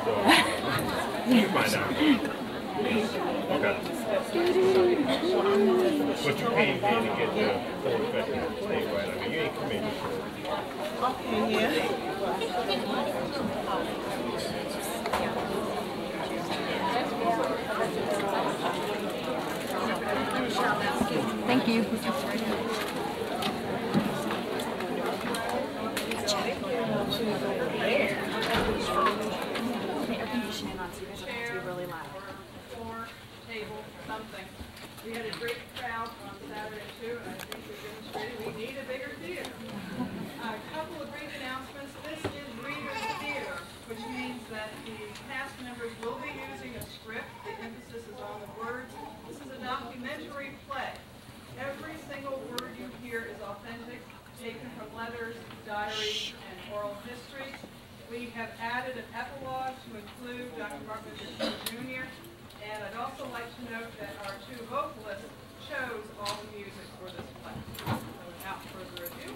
You can find out. Okay. But you came in to get the full effect of the play, right? I mean, you ain't come in just Okay, yeah. Thank you. Floor, table, something. We had a great crowd on Saturday too, and I think we demonstrated we need a bigger theater. A couple of brief announcements. This is Reader's Theater, which means that the cast members will be using a script. The emphasis is on the words. This is a documentary play. Every single word you hear is authentic, taken from letters, diaries, and oral histories. We have added an epilogue to include Dr. Martin Luther King Jr. And I'd also like to note that our two vocalists chose all the music for this play. So without further ado.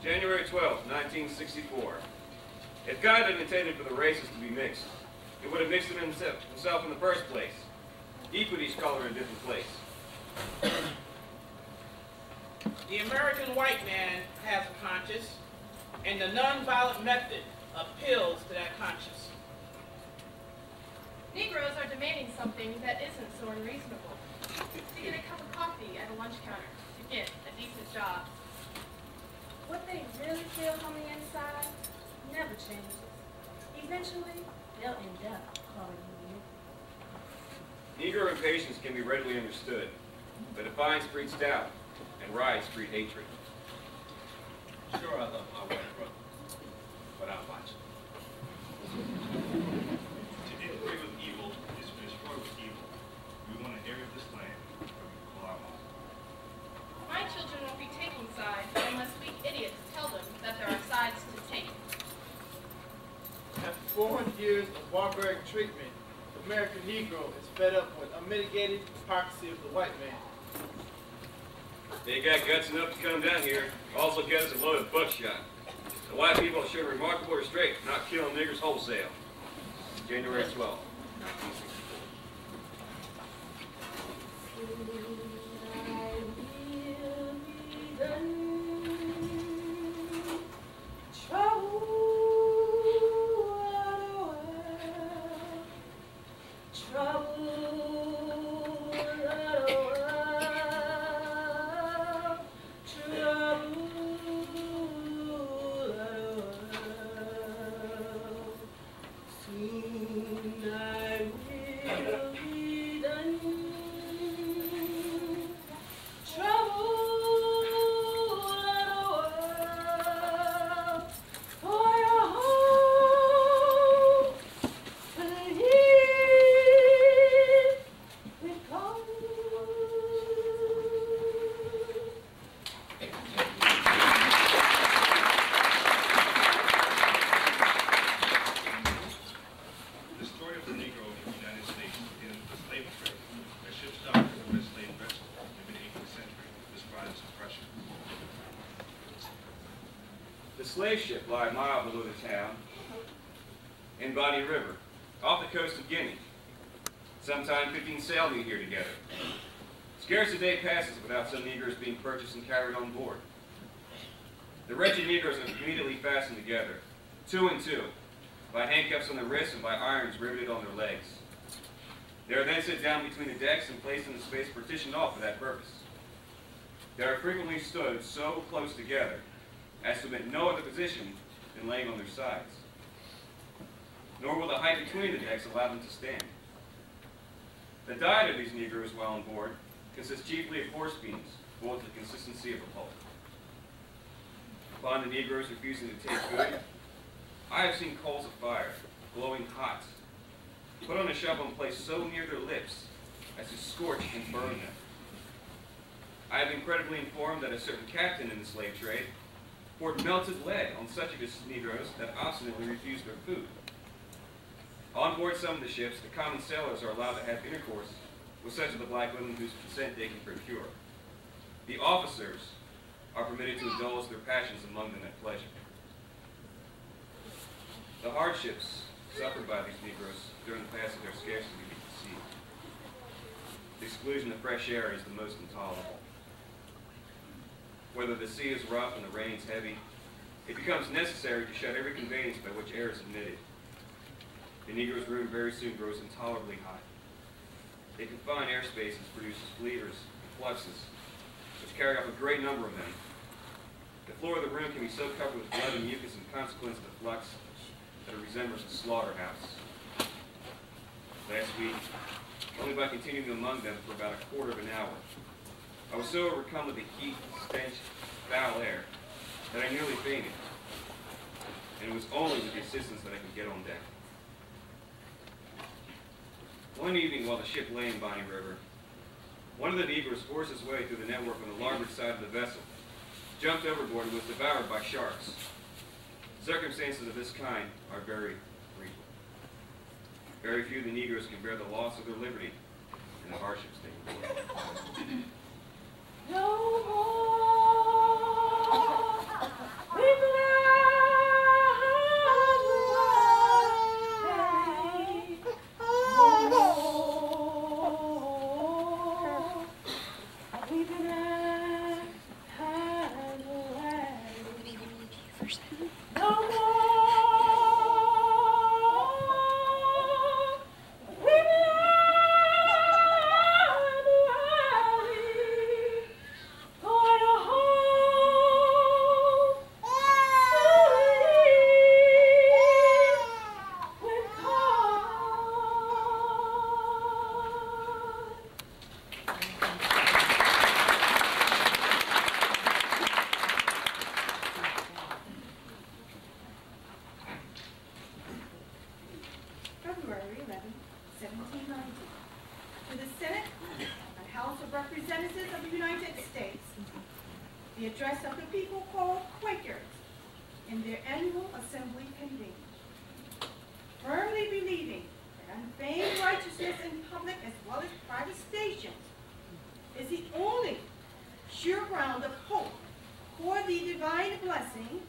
January 12, 1964. If God had intended for the races to be mixed, he would have mixed them himself in the first place. He put each color in a different place. The American white man has a conscience, and the nonviolent method appeals to that conscience. Negroes are demanding something that isn't so unreasonable. To get a cup of coffee at a lunch counter, to get a decent job. What they really feel on the inside never changes. Eventually, they'll end up calling you. Negro impatience can be readily understood, but it finds breeds doubt and rides breed hatred. Sure, I love my white brother, but I'm watching. To integrate with evil is to destroy with evil. We want an area of this land where we can call our home. My children won't be taking sides unless we idiots tell them that there are sides to take. After 400 years of barbaric treatment, the American Negro is fed up with unmitigated hypocrisy of the white man. They got guts enough to come down here, also get us a load of buckshot. The white people have shown remarkable restraint, not killing niggers wholesale. January 12, 1964. The slave ship lie a mile below the town in Bonny River, off the coast of Guinea. Sometime 15 sail meet here together. Scarce a day passes without some Negroes being purchased and carried on board. The wretched Negroes are immediately fastened together, two and two, by handcuffs on their wrists and by irons riveted on their legs. They are then set down between the decks and placed in a space partitioned off for that purpose. They are frequently stood so close together as to admit no other position than laying on their sides. Nor will the height between the decks allow them to stand. The diet of these Negroes while on board consists chiefly of horse beans, boiled to the consistency of a pulp. Upon the Negroes refusing to take food, I have seen coals of fire, glowing hot, put on a shovel and placed so near their lips as to scorch and burn them. I have been credibly informed that a certain captain in the slave trade poured melted lead on such of his Negroes that obstinately refused their food. On board some of the ships, the common sailors are allowed to have intercourse with such of the black women whose consent they can procure. The officers are permitted to indulge their passions among them at pleasure. The hardships suffered by these Negroes during the passage are scarcely to be conceived. The exclusion of fresh air is the most intolerable. Whether the sea is rough and the rains heavy, it becomes necessary to shut every conveyance by which air is admitted. The Negro's room very soon grows intolerably hot. They confine air spaces produces fevers and fluxes, which carry off a great number of them. The floor of the room can be so covered with blood and mucus in consequence of the flux that it resembles a slaughterhouse. Last week, only by continuing among them for about a quarter of an hour, I was so overcome with the heat, stench, foul air, that I nearly fainted. And it was only with the assistance that I could get on deck. One evening while the ship lay in Bonny River, one of the Negroes forced his way through the network on the larboard side of the vessel, jumped overboard, and was devoured by sharks. Circumstances of this kind are very frequent. Very few of the Negroes can bear the loss of their liberty and the hardships they endure. No more we February 11, 1790. To the Senate and House of Representatives of the United States, the address of the people called Quakers in their annual assembly convened. Firmly believing that unfeigned righteousness in public as well as private stations is the only sure ground of hope for the divine blessing,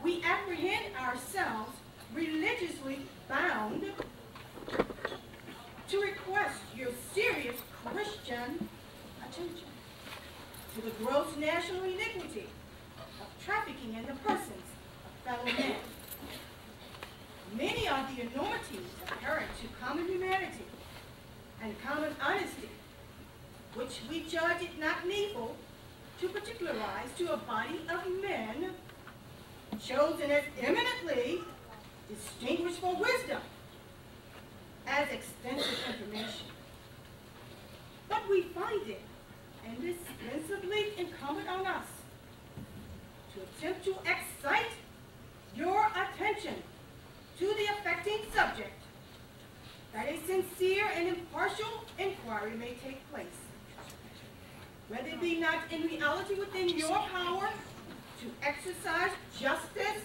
we apprehend ourselves religiously bound to request your serious Christian attention to the gross national iniquity of trafficking in the persons of fellow men. Many are the enormities inherent to common humanity and common honesty, which we judge it not needful to particularize to a body of men chosen as eminently distinguished for wisdom as extensive information. But we find it indispensably incumbent on us to attempt to excite your attention to the affecting subject, that a sincere and impartial inquiry may take place, whether it be not in reality within your power to exercise justice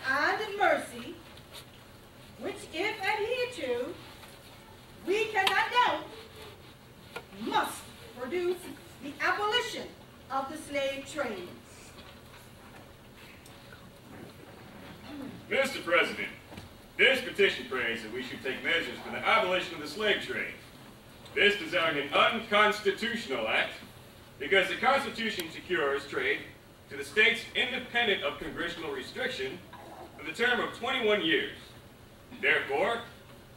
and mercy, which if adhered to, we cannot doubt, must produce the abolition of the slave trade. Mr. President, this petition prays that we should take measures for the abolition of the slave trade. This desiring an unconstitutional act because the Constitution secures trade to the states independent of congressional restriction for the term of 21 years. Therefore,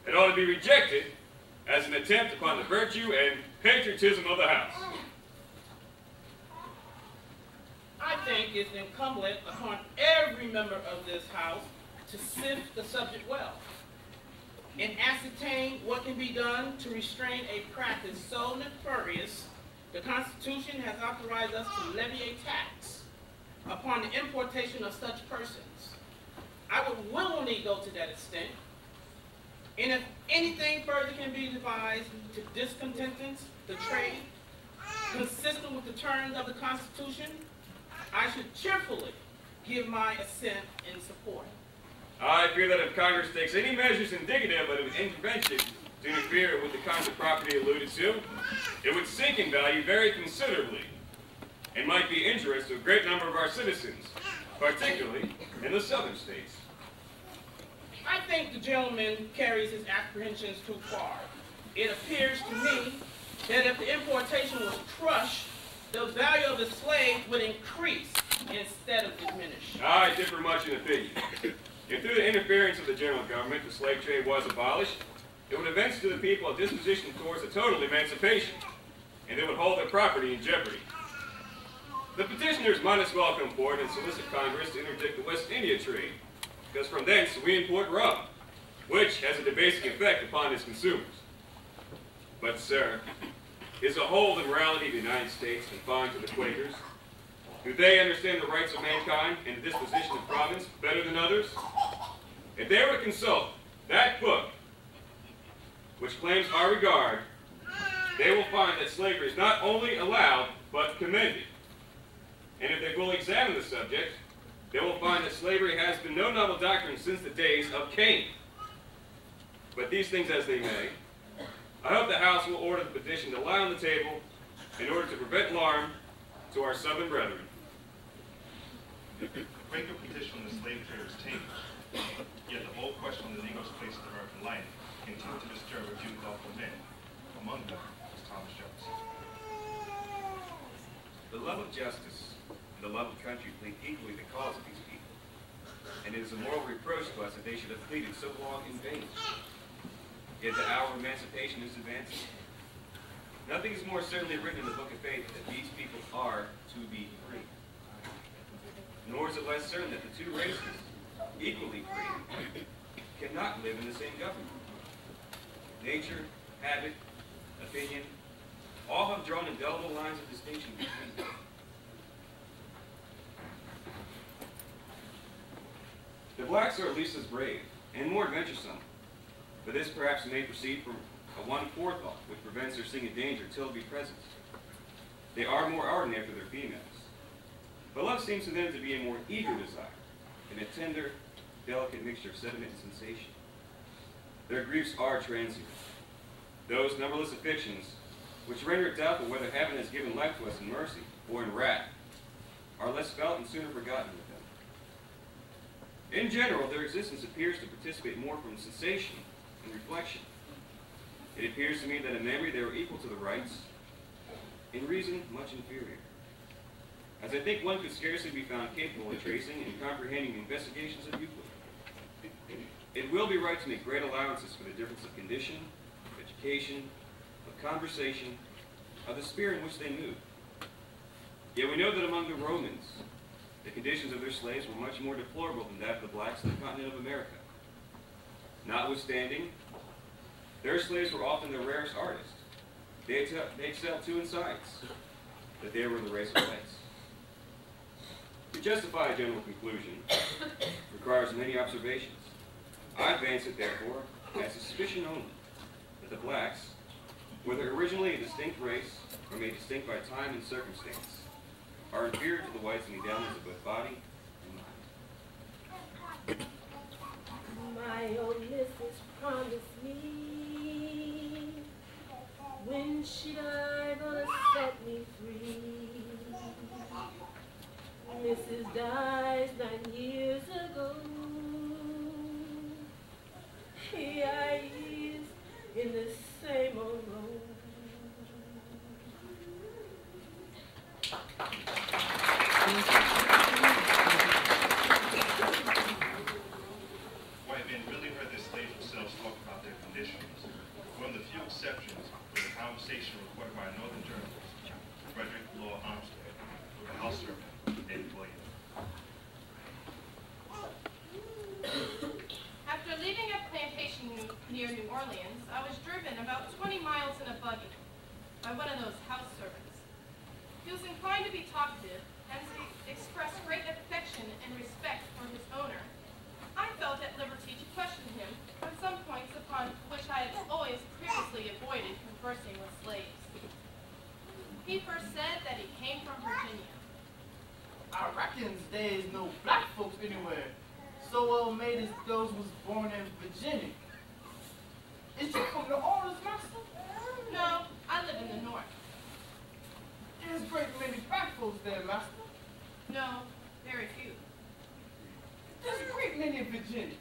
it ought to be rejected as an attempt upon the virtue and patriotism of the House. I I think it's incumbent upon every member of this House to sift the subject well and ascertain what can be done to restrain a practice so nefarious the Constitution has authorized us to levy a tax upon the importation of such persons. I would willingly go to that extent, and if anything further can be devised to discontentance the trade, consistent with the terms of the Constitution, I should cheerfully give my assent in support. I fear that if Congress takes any measures indicative of an intervention to interfere with the kinds of property alluded to, it would sink in value very considerably and might be injurious to a great number of our citizens, particularly in the southern states. I think the gentleman carries his apprehensions too far. It appears to me that if the importation was crushed, the value of the slave would increase instead of diminish. I differ much in opinion. If through the interference of the general government the slave trade was abolished, it would evince to the people a disposition towards a total emancipation, and they would hold their property in jeopardy. The petitioners might as well come forward and solicit Congress to interdict the West India trade, because from thence we import rum, which has a debasing effect upon its consumers. But, sir, is the whole of the morality of the United States confined to the Quakers? Do they understand the rights of mankind and the disposition of providence better than others? If they were to consult that book, which claims our regard, they will find that slavery is not only allowed, but commended. And if they will examine the subject, they will find that slavery has been no novel doctrine since the days of Cain. But these things as they may, I hope the House will order the petition to lie on the table in order to prevent alarm to our Southern brethren. The Quaker petition on the slave trade was tabled, yet the whole question on the Negro's place in American life continued to disturb a few thoughtful men. Among them was Thomas Jefferson. The love of justice and the love of country plead equally the cause of these people, and it is a moral reproach to us that they should have pleaded so long in vain. Yet the hour of emancipation is advancing. Nothing is more certainly written in the Book of Faith that these people are to be free. Nor is it less certain that the two races, equally free, cannot live in the same government. Nature, habit, opinion, all have drawn indelible lines of distinction between them. The blacks are at least as brave and more adventuresome, but this perhaps may proceed from a one forethought which prevents their seeing a danger till it be present. They are more ardent after their females, but love seems to them to be a more eager desire, and a tender, delicate mixture of sentiment and sensation. Their griefs are transient. Those numberless afflictions, which render it doubtful whether heaven has given life to us in mercy or in wrath, are less felt and sooner forgotten with them. In general, their existence appears to participate more from sensation and reflection. It appears to me that in memory they were equal to the rights, in reason much inferior. As I think one could scarcely be found capable of tracing and comprehending the investigations of Euclid. It will be right to make great allowances for the difference of condition, of education, of conversation, of the spirit in which they moved. Yet we know that among the Romans, the conditions of their slaves were much more deplorable than that of the blacks in the continent of America. Notwithstanding, their slaves were often the rarest artists. They excelled too in science, but they were the race of whites. To justify a general conclusion requires many observations. I advance it, therefore, as suspicion only, that the blacks, whether originally a distinct race or made distinct by time and circumstance, are inferior to the whites in the endowments of both body and mind. My old missus promised me when she died gonna set me free. Mrs. dies 9 years ago. Here I is in the same old road. Thank you. Orleans, I was driven about 20 miles in a buggy by one of those house servants. He was inclined to be talkative, and as he expressed great affection and respect for his owner, I felt at liberty to question him on some points upon which I had always previously avoided conversing with slaves. He first said that he came from Virginia. I reckons there is no black folks anywhere so well made as those was born in Virginia. Is you from New Orleans, master? No, I live in the north. There's great many black folks there, master. No, very few. There's a great many in Virginia.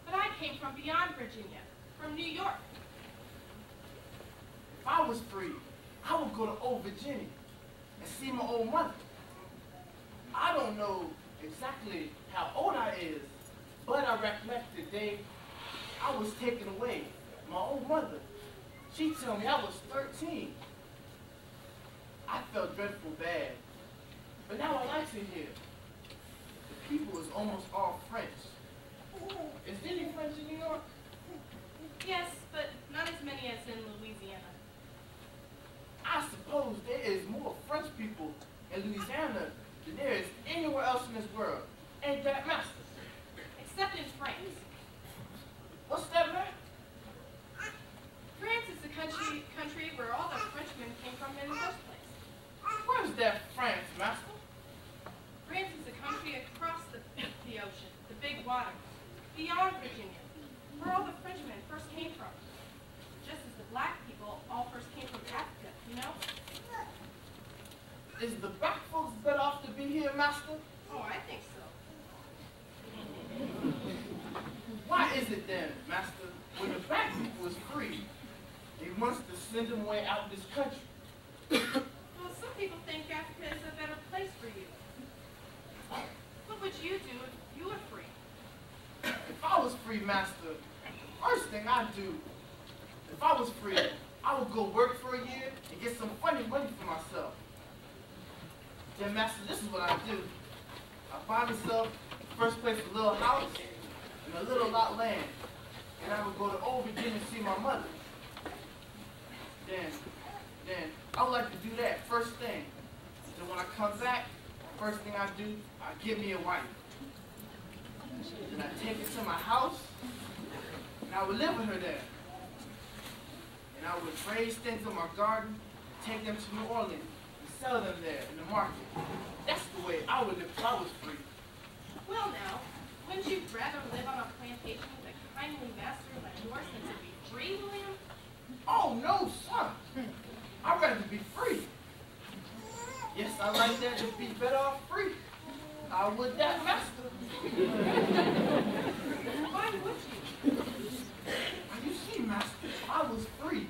But I came from beyond Virginia, from New York. If I was free, I would go to old Virginia and see my old mother. I don't know exactly how old I is, but I recollect the day I was taken away. My old mother, she told me I was 13. I felt dreadful bad, but now I like it here. The people is almost all French. Is there any French in New York? Yes, but not as many as in Louisiana. I suppose there is more French people in Louisiana than there is anywhere else in this world. Ain't that, master? Except in France. What's that, man? France is the country where all the Frenchmen came from in the first place. Where's that France, master? France is a country across the ocean, the big waters, beyond Virginia, where all the Frenchmen first came from. Just as the black people all first came from Africa, you know? Is the black folks better off to be here, master? Oh, I think so. Why is it then, master, when the black people is free, they wants to send them away out of this country? Well, some people think Africa is a better place for you. What would you do if you were free? If I was free, master, first thing I'd do, if I was free, I would go work for a year and get some funny money for myself. Then, master, this is what I do. I buy myself, first place, a little house and a little lot of land. And I would go to Old Virginia and see my mother. Then, I would like to do that first thing. Then when I come back, first thing I do, I get me a wife. Then I take her to my house, and I would live with her there. And I would raise things in my garden, take them to New Orleans, and sell them there in the market. That's the way I would live if I was free. Well now, wouldn't you rather live on a plantation with a kindly master like yours than to be free, William? Oh, no, son. I'd rather be free. Yes, I like that to be better off free. I would that, master. Why would you? You see, master, if I was free,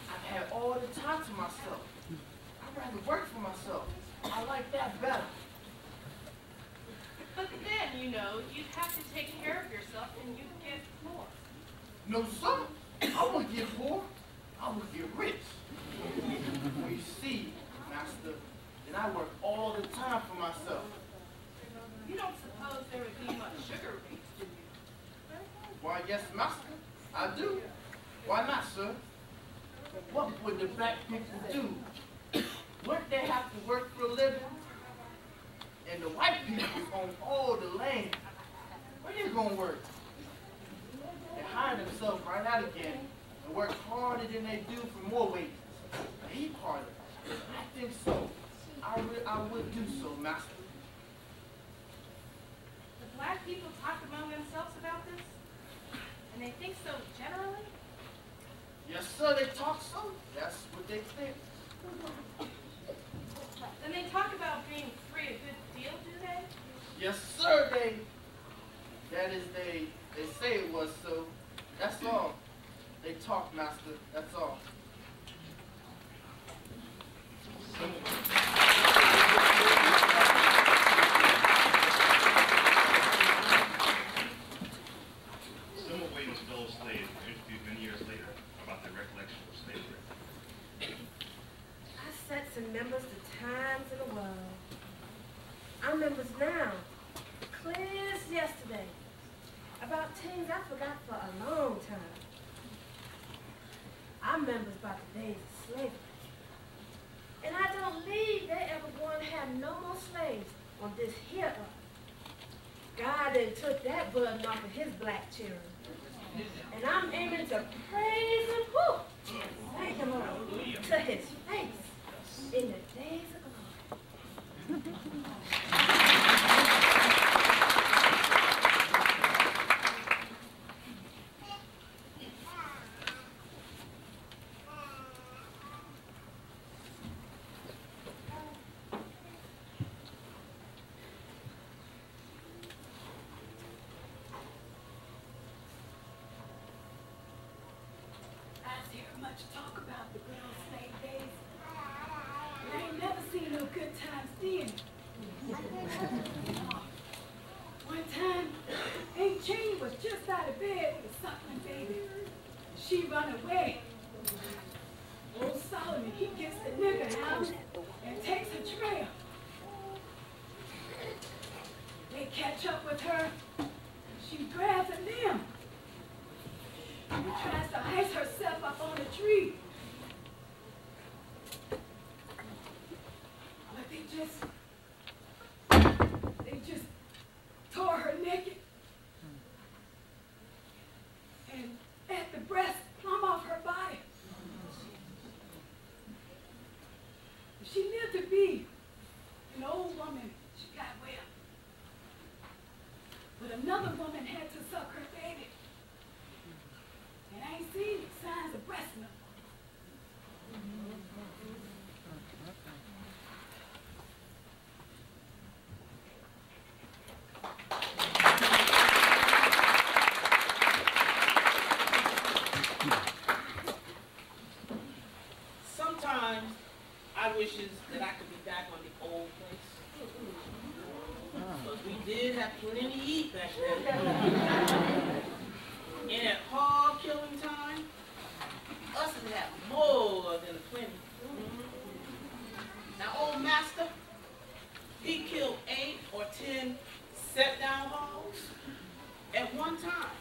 I'd have all the time to myself. I'd rather work for myself. I like that better. But then, you know, you'd have to take care of yourself and you'd get more. No, sir. I wouldn't get poor. I would get rich. Well, you see, master, that I work all the time for myself. You don't suppose there would be much sugar rates, do you? Why, yes, master, I do. Why not, sir? What would the black people do? Wouldn't they have to work for a living? And the white people own all the land. Where they gonna work? They hire themselves right out again and work harder than they do for more wages. A heap harder. I think so. I would do so, master. The black people talk among themselves about this? And they think so generally? Yes, sir, they talk so. That's what they think. Then they talk about being free a good deal, do they? Yes, sir, they say it was so. That's all. They talk, master. That's all. Similar way was fellow slaves were interviewed many years later about their recollection of slavery. I said some members the times in the world. I remembers now, clear as yesterday, about things I forgot for a long time. members about the days of slavery. And I don't believe they ever going to have no more slaves on this here earth. God done took that burden off of his black children. And I'm aiming to praise him, whoo, thank him, Lord, to his face in the days of glory. Much talk about the good old slave days. I ain't never seen no good times then. One time, Aunt Janie was just out of bed with a suckling baby. She run away. Old Solomon, he gets the nigger out and takes her trail. They catch up with her. She grabs a limb. She tries to ice herself up on a tree. But they just tore her naked. And at the breast, plumb off her body. She lived to be an old woman. She got well. But another woman had to suck her baby. And I ain't seen signs of breast milk. Sometimes I wishes that I could be back on the old place. But we did have plenty to eat back then. And at hog killing time, us would have more than plenty. Now, old master, he killed 8 or 10 set-down hogs at one time.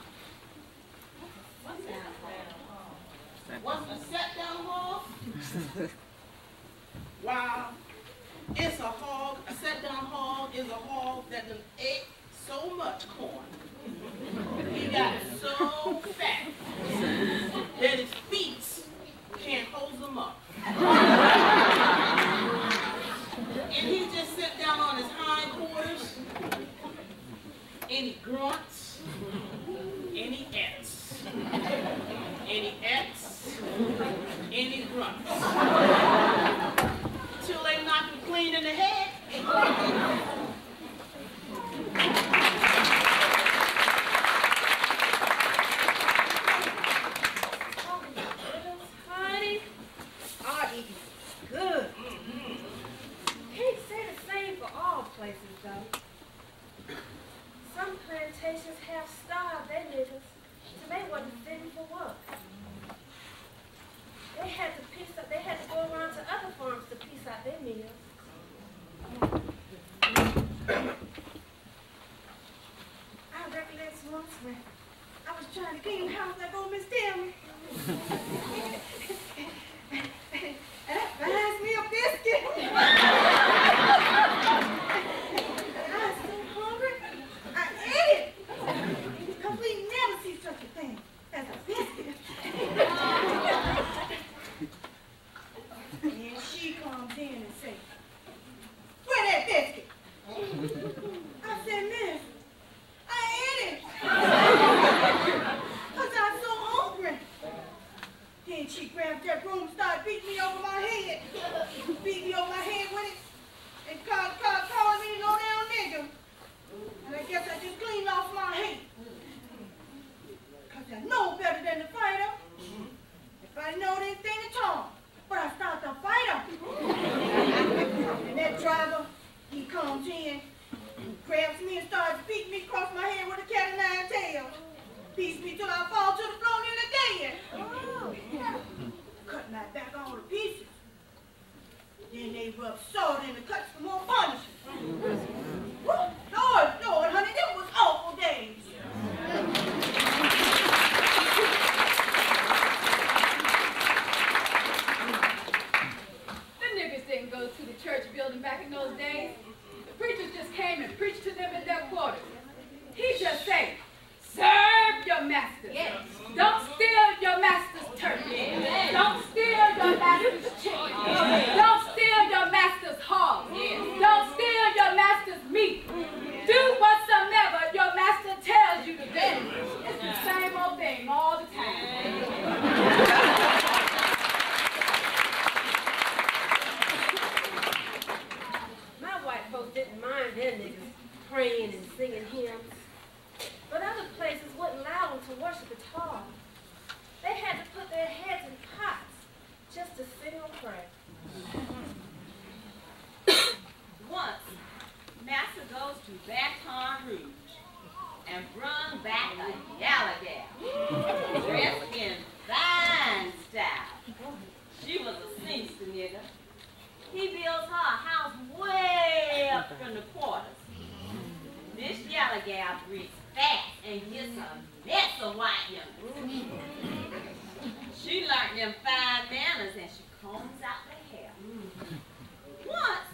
What's a set-down hog? Wow, it's a hog. A set-down hog is a hog that done ate so much corn. He got so fat that his feet can't hold him up. And he just sat down on his hindquarters, and he grunts, and he ants, and he ants, and he grunts. Till they knock him clean in the head. I was trying to clean the house like old Miss Tammy. And that reminds me of biscuit. I was so hungry, I ate it. Because we never see such a thing as a biscuit. And she comes in and says, "Where that biscuit?" I said, "Miss, I ate it. Because I'm so hungry." Then she grabbed that broom and started beating me over my head. and brung back a yellow gal, dressed in fine style. She was a sinister nigger. He built her a house way up from the quarters. This yellow gal breathes fast and gets a mess of white youngers. She learned them fine manners and she combs out the hair. Once,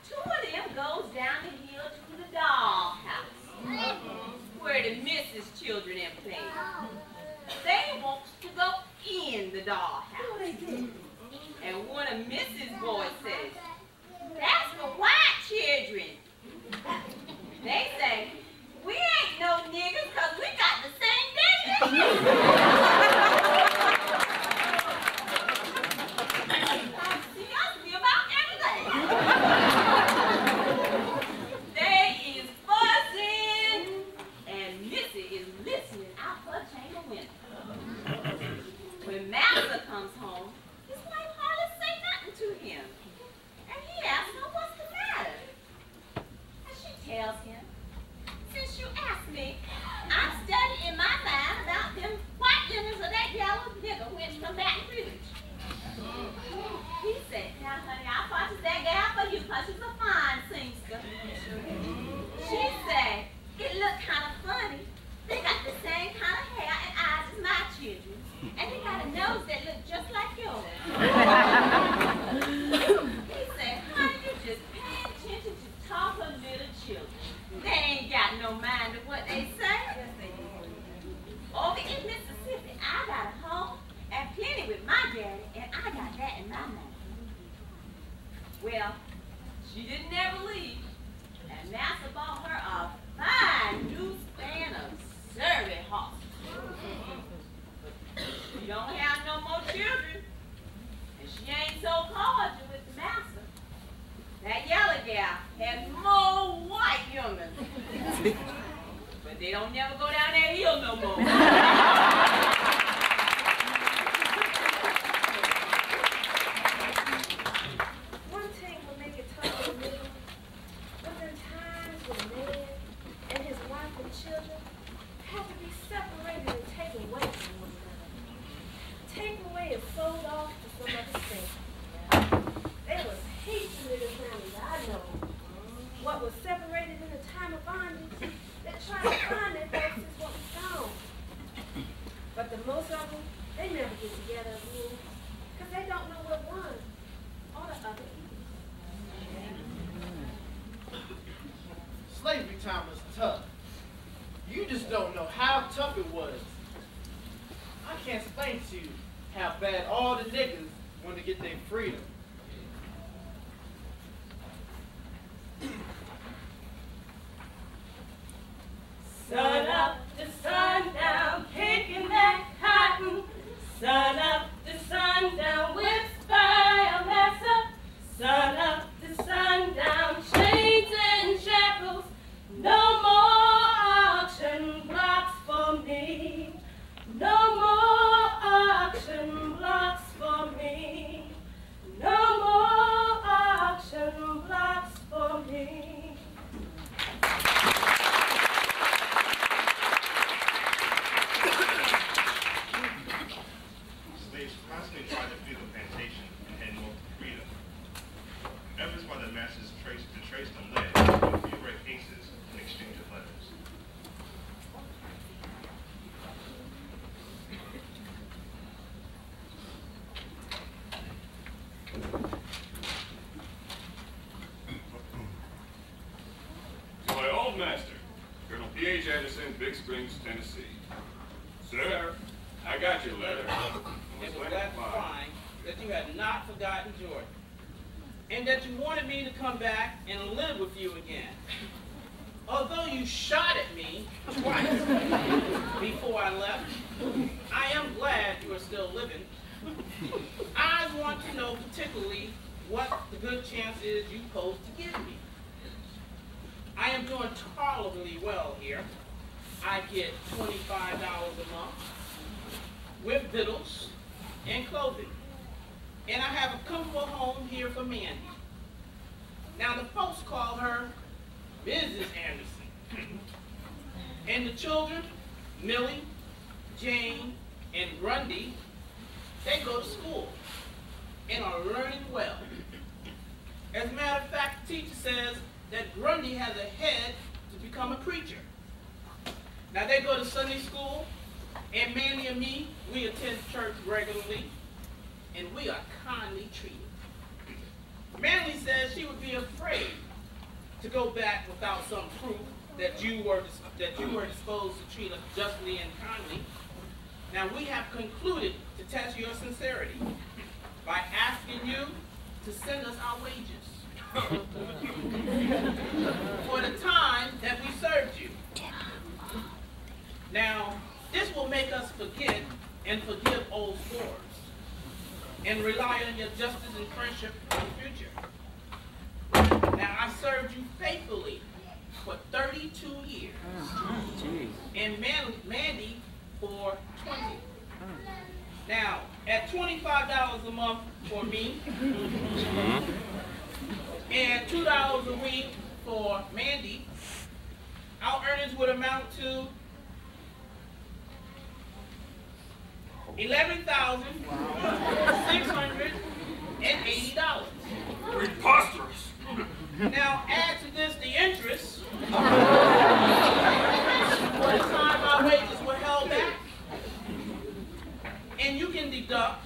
two of them goes down the hill to the dollhouse, where the missus children and play. They wants to go in the dollhouse. And one of Mrs. Boys says, "That's for white children." They say, "We ain't no niggers because we got the same daddy." See us be about everything. They is fussing, and Missy is listening out her chamber window. When Master comes home, his wife hardly say nothing to him, and he asks her what's the matter. And she tells him, "Since you asked me, I'm studying in my mind about them white youngers of that yellow nigger went from Baton Rouge." He said, "Now, honey, I'll purchase that gal for you because she's a fine singster." She said, "It looked kind of funny. They got the same kind of hair and eyes as my children, and they got a nose that looked just like yours." He said, "Honey, you just pay attention to talk of little children. They ain't got no mind of what they say." Over in Mississippi, I got a home and plenty with my daddy, and I got that in my mind. Well, she didn't ever leave, and Master bought her a fine new span of Surrey horses. But she don't have no more children, and she ain't so cordial with the master. That yellow gal has more white young'uns. But they don't never go down that hill no more. One thing will make it tough for me was in times when a man and his wife and children had to be separated and taken away from one another. Taken away and sold off to some other state. There was heaps of little families I know what was separated in a time of bondage that tried to find their folks is what was gone. But the most of them, they never get together again because they don't know what one or the other is. Slavery time was tough. You just don't know how tough it was. I can't explain to you how bad all the niggas wanted to get their freedom. Sun up to sundown, picking that cotton. Sun up to sundown, whips by a massa. Sun up to sundown, chains and shackles. No more auction blocks for me. No more auction blocks for me. No more auction blocks for me. Slaves constantly tried to flee the plantation and head north to freedom. Efforts by the masters to trace them led to a few rare cases in exchange of letters. To my old master, Colonel P.H. Anderson, Big Springs, Tennessee. Sir, I got your letter. It was that fine that you had not forgotten Jordan, and that you wanted me to come back and live with you again. Although you shot at me twice before I left, I am glad you are still living. I want to know particularly what the good chance is you pose to give me. I am doing tolerably well here. I get $25 a month with victuals and clothing. And I have a comfortable home here for Mandy. Now the folks call her Mrs. Anderson. And the children, Millie, Jane, and Grundy, they go to school and are learning well. As a matter of fact, the teacher says that Grundy has a head to become a preacher. Now they go to Sunday school, and Mandy and me, we attend church regularly, and we are kindly treated. Mandy says she would be afraid to go back without some proof that you were disposed to treat us justly and kindly. Now we have concluded to test your sincerity by asking you to send us our wages for the time that we served you. Now, this will make us forget and forgive old scores and rely on your justice and friendship in the future. Now, I served you faithfully for 32 years, and Mandy for 20. Now, at $25 a month for me, and $2 a week for Mandy, our earnings would amount to $11,680. Preposterous. Now add to this the interest for the time our wages were held back. And you can deduct,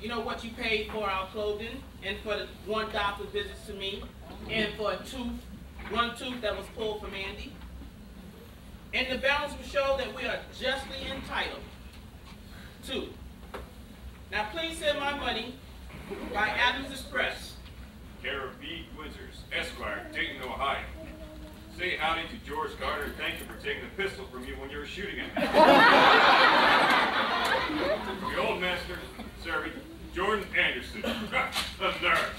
you know, what you paid for our clothing and for the one doctor visits to me and for one tooth that was pulled for Mandy. And the balance will show that we are justly entitled to. Now please send my money by Adams Express. Care of B. Wizards, Esquire, Dayton, Ohio. Say howdy to George Carter and thank you for taking the pistol from you when you were shooting at me. The old master, servant, Jordan Anderson. A nerd.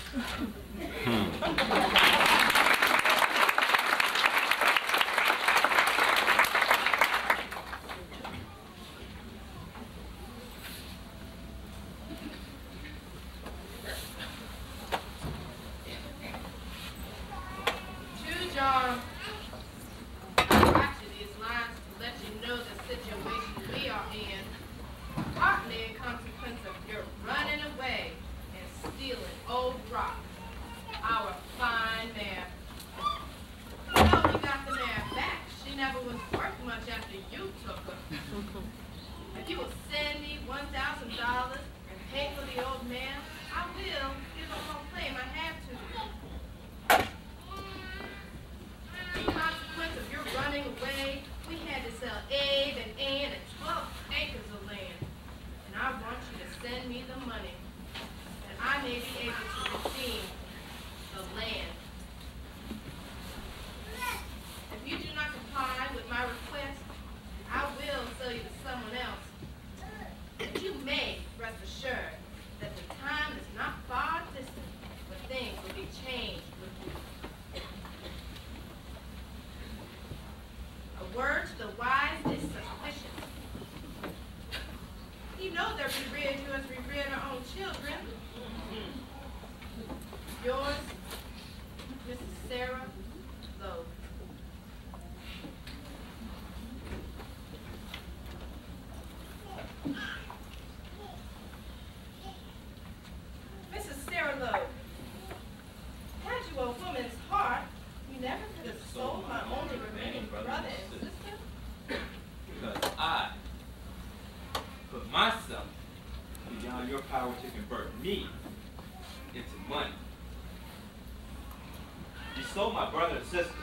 Sold my brother and sister,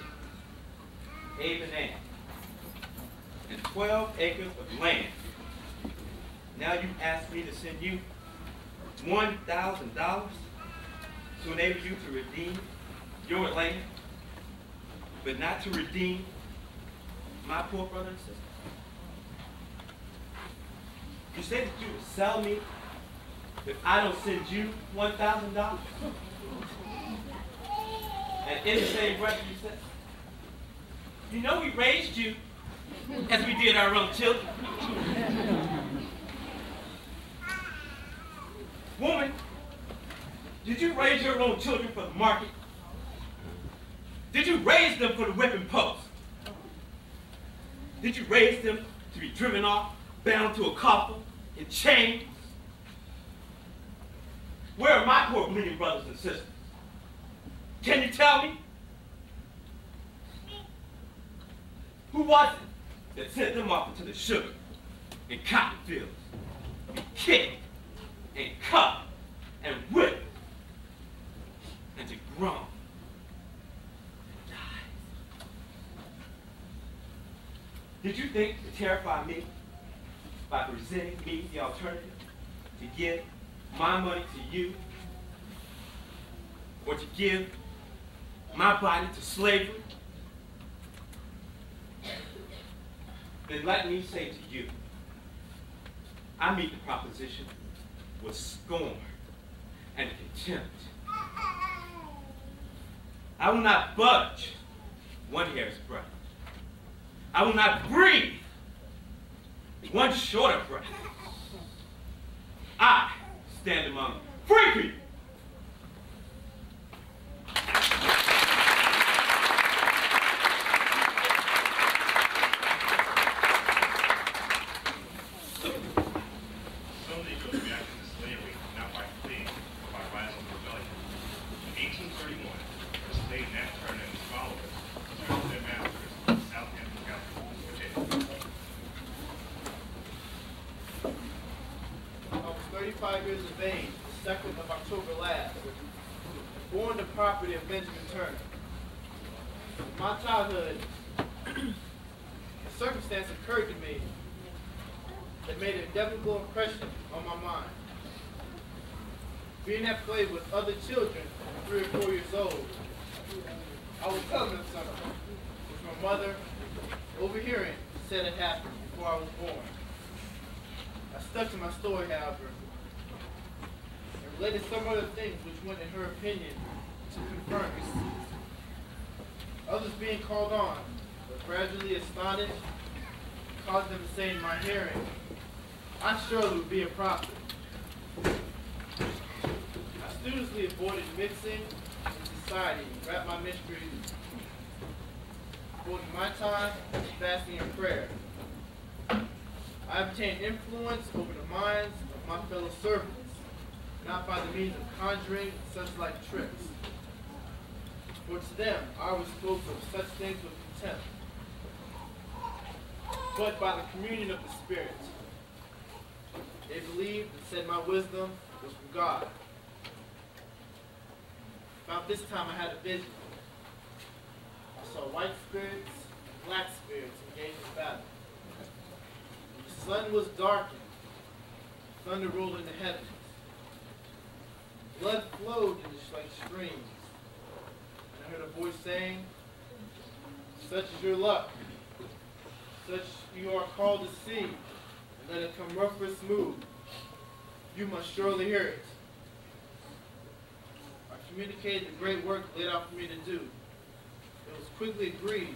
Abe and Ann, and 12 acres of land. Now you ask me to send you $1,000 to enable you to redeem your land, but not to redeem my poor brother and sister. You say that you would sell me if I don't send you $1,000? And in the same breath you said, you know we raised you as we did our own children. Woman, did you raise your own children for the market? Did you raise them for the whipping post? Did you raise them to be driven off, bound to a coffin, in chains? Where are my poor bleeding brothers and sisters? Can you tell me? Who was it that sent them off into the sugar and cotton fields, to be kicked and cut and whipped and to groan and die? Did you think to terrify me by presenting me the alternative to give my money to you, or to give my body to slavery? Then let me say to you, I meet the proposition with scorn and contempt. I will not budge one hair's breadth. I will not breathe one shorter breath. I stand among free people. Some Negroes reacted to slavery not by fleeing, but by rising to rebellion. In 1831, the slave Nat Turner and his followers turned to their masters in Southampton, Virginia. I was 35 years of age, the 2nd of October last, born the property of Benjamin Turner. In my childhood, a circumstance occurred to me that made an indelible impression on my mind. Being at play with other children, 3 or 4 years old, I was telling them something, which my mother, overhearing, said had happened before I was born. I stuck to my story, however, and related some other things which went, in her opinion, to confirm it. Others being called on, but gradually astonished, caused them to say in my hearing, I surely would be a prophet. I studiously avoided mixing in society and wrapped my mysteries, devoting my time to fasting and prayer. I obtained influence over the minds of my fellow servants, not by the means of conjuring and such like tricks. For to them I always spoke of such things with contempt, but by the communion of the Spirit. They believed and said my wisdom was from God. About this time I had a vision. I saw white spirits and black spirits engaged in battle. The sun was darkened, thunder rolled in the heavens. Blood flowed in the like streams. And I heard a voice saying, such is your luck. Such you are called to see, and let it come rough or smooth. You must surely hear it. I communicated the great work laid out for me to do. It was quickly agreed,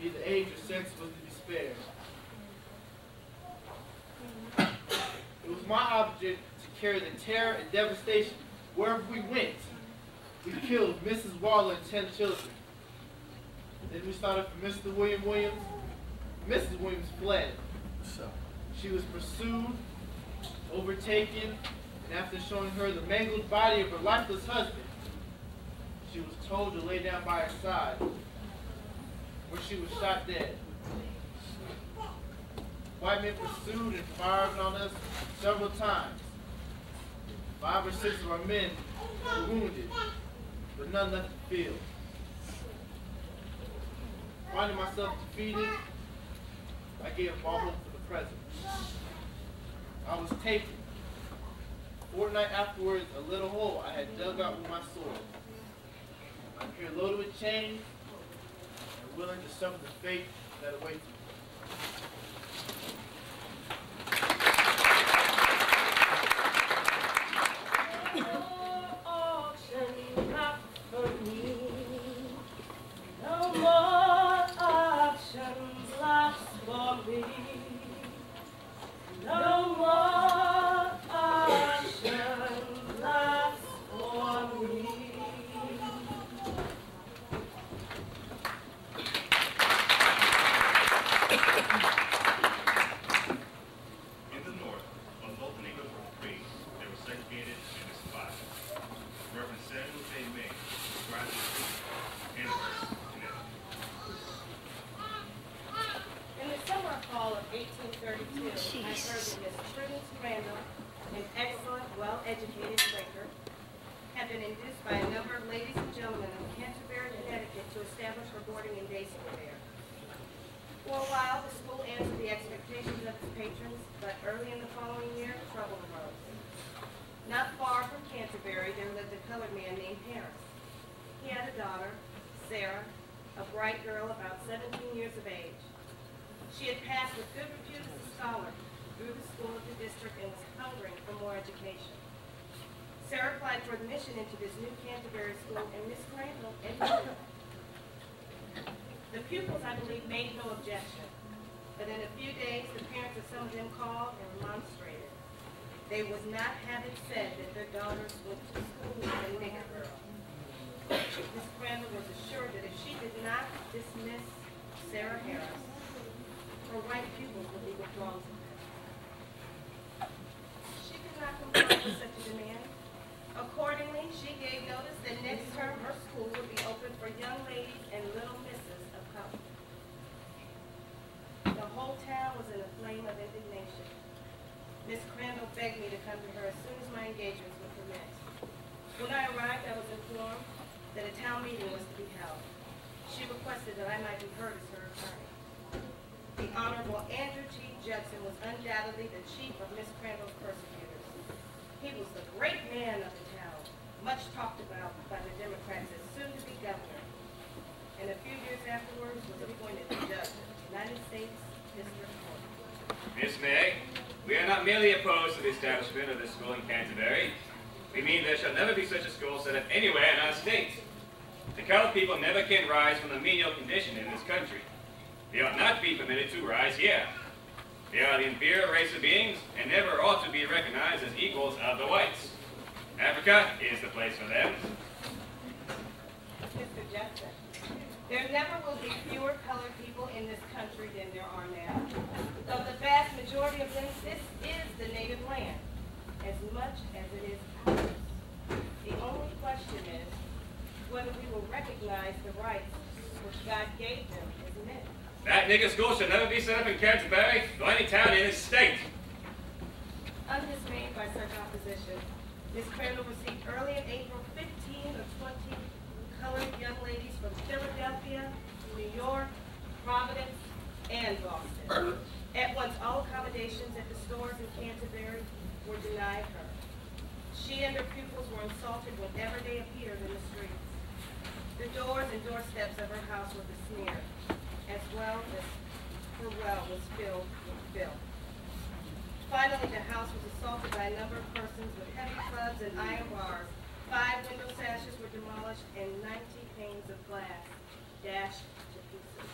neither age or sex was to be spared. It was my object to carry the terror and devastation wherever we went. We killed Mrs. Waller and 10 children. Then we started for Mr. William Williams. Mrs. Williams fled. She was pursued, overtaken, and after showing her the mangled body of her lifeless husband, she was told to lay down by her side, where she was shot dead. White men pursued and fired on us several times. 5 or 6 of our men were wounded, but none left the field. Finding myself defeated, I gave up all hope for the present. I was taken. A fortnight afterwards, a little hole I had dug out with my sword. I'm here loaded with chains and willing to suffer the fate that awaits me. No more auctions lost for me. No more auctions lost for me. In the North, although the Negroes were free, they were segregated and despised. Reverend Samuel J. May described the truth in Connecticut. In the summer fall of 1832, I heard that Miss Prudence Crandall, an excellent, well-educated drinker, had been induced by a number of ladies and gentlemen of Canterbury, Connecticut to establish her boarding and day school there. For a while, the school answered the expectations of its patrons, but early in the following year, trouble arose. Not far from Canterbury, there lived a colored man named Harris. He had a daughter, Sarah, a bright girl about 17 years of age. She had passed with good repute as a scholar through the school of the district and was hungering for more education. Sarah applied for admission into this new Canterbury school, and Miss Crandall admitted her. The pupils, I believe, made no objection, but in a few days, the parents of some of them called and remonstrated. They would not have it said that their daughters went to school with a nigger girl. Miss Crandall was assured that if she did not dismiss Sarah Harris, her white pupils would be withdrawn from her. She could not comply with such a demand. Accordingly, she gave notice that next term her school would be open for young ladies and little misses of color. The whole town was in a flame of indignation. Miss Crandall begged me to come to her as soon as my engagements would permit. When I arrived, I was informed that a town meeting was to be held. She requested that I might be heard as her attorney. The Honorable Andrew T. Judson was undoubtedly the chief of Miss Crandall's persecutors. He was the great man of the town, much talked about by the Democrats as soon-to-be governor, and a few years afterwards was appointed judge of the United States District Court. Miss May, we are not merely opposed to the establishment of this school in Canterbury. We mean there shall never be such a school set up anywhere in our state. The colored people never can rise from the menial condition in this country. They ought not be permitted to rise here. They are the inferior race of beings and never ought to be recognized as equals of the whites. Africa is the place for them. Mr. Judson, there never will be fewer colored people in this country than there are now. Though the vast majority of them, this is the native land, as much as it is ours. The only question is whether we will recognize the rights which God gave them as men. That nigger school shall never be set up in Canterbury, or any town in this state. Undismayed by such opposition, Miss Crandall received early in April 15 or 20 colored young ladies from Philadelphia, New York, Providence, and Boston. At once, all accommodations at the stores in Canterbury were denied her. She and her pupils were insulted whenever they appeared in the streets. The doors and doorsteps of her house were besmeared, as well as her well was filled with filth. Finally, the house was assaulted by a number of persons with heavy clubs and iron bars. 5 window sashes were demolished and 90 panes of glass dashed to pieces.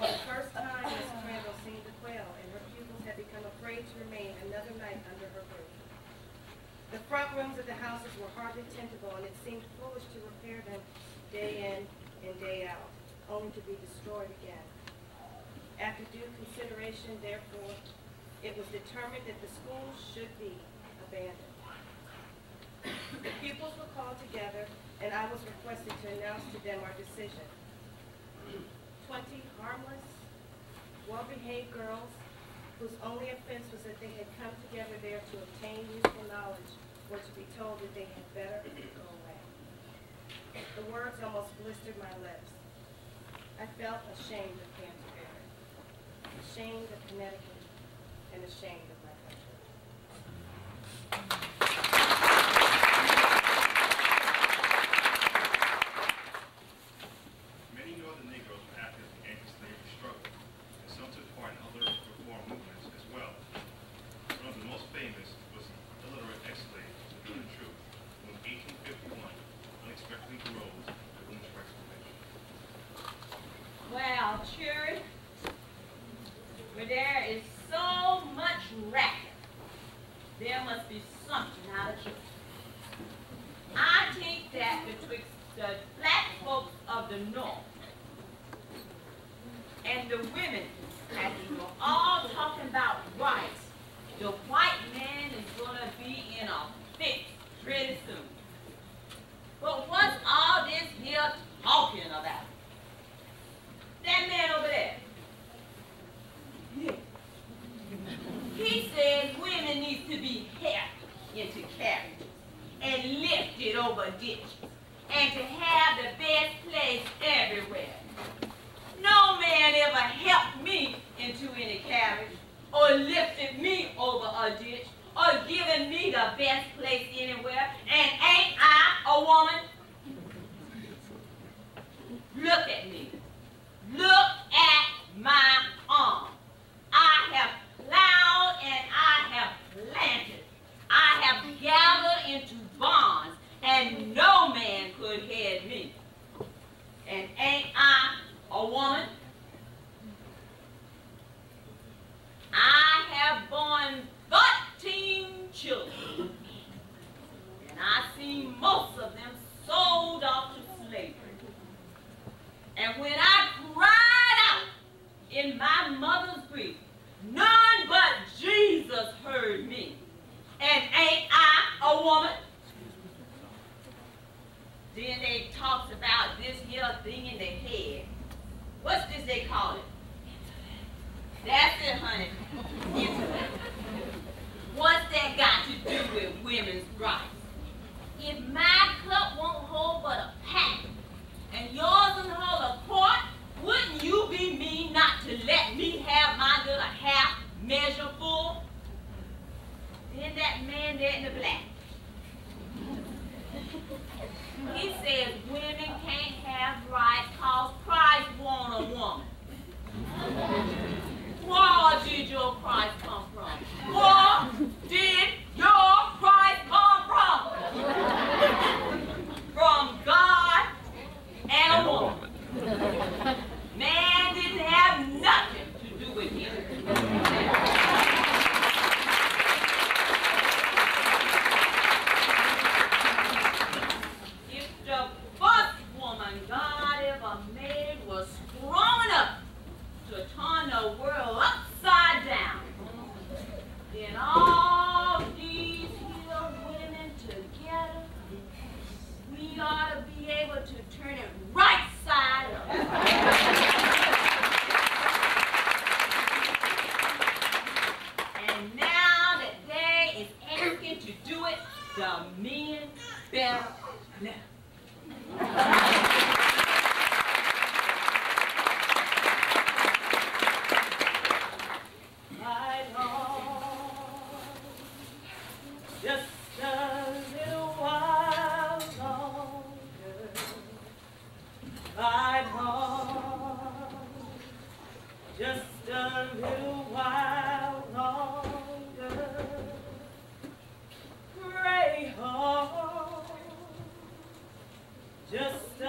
For the first time, Miss Crandall seemed to quail, and her pupils had become afraid to remain another night under her roof. The front rooms of the houses were hardly tentable, and it seemed foolish to repair them day in and day out, only to be destroyed again. After due consideration, therefore, it was determined that the school should be abandoned. The pupils were called together, and I was requested to announce to them our decision. 20 harmless, well-behaved girls, whose only offense was that they had come together there to obtain useful knowledge, were to be told that they had better go away. The words almost blistered my lips. I felt ashamed of Canterbury, ashamed of Connecticut, and ashamed of my country. Many northern Negroes were active in the anti-slavery struggle, and some took part in other reform movements as well. One of the most famous was illiterate ex-slave William True, who in 1851 unexpectedly arose the Women's Rights Convention. Well, Cherry, where there is so much racket, there must be something out of it. I think that betwixt the black folks of the North and the women, as we were all talking about rights, the white man is going to be in a fix pretty soon. But what's all this here talking about? That man over there. He said women need to be helped into carriages and lifted over ditches and to have the best place everywhere. No man ever helped me into any carriage or lifted me over a ditch or given me the best place anywhere. And ain't I a woman? Look at me. Look at my arm. I have plowed and I have planted. I have gathered into bonds, and no man could head me. And ain't I a woman? I have borne 13 children, and I see most of them sold off to slavery. And when I cried out in my mother's grief, none but Jesus heard me. And ain't I a woman? Then they talks about this here thing in their head. What's this they call it? That's it, honey. Intellect. What's that got to do with women's rights? If my cup won't hold but a pack, and yours will hold a quart, wouldn't you be mean not to let me have my little half measure full? Then that man there in the black, he says women can't have rights cause Christ want a woman. Where did your Christ come from? Where did your Christ come from? From God and a woman. Man didn't have nothing to do with him. If the first woman God ever made was strong enough to turn the world upside down, then all these here women together, we ought to be able to turn it right side up. And now that they is asking to do it, the men better know. Ride on, just a little while longer. Ride on, just a little while longer. Pray on, just a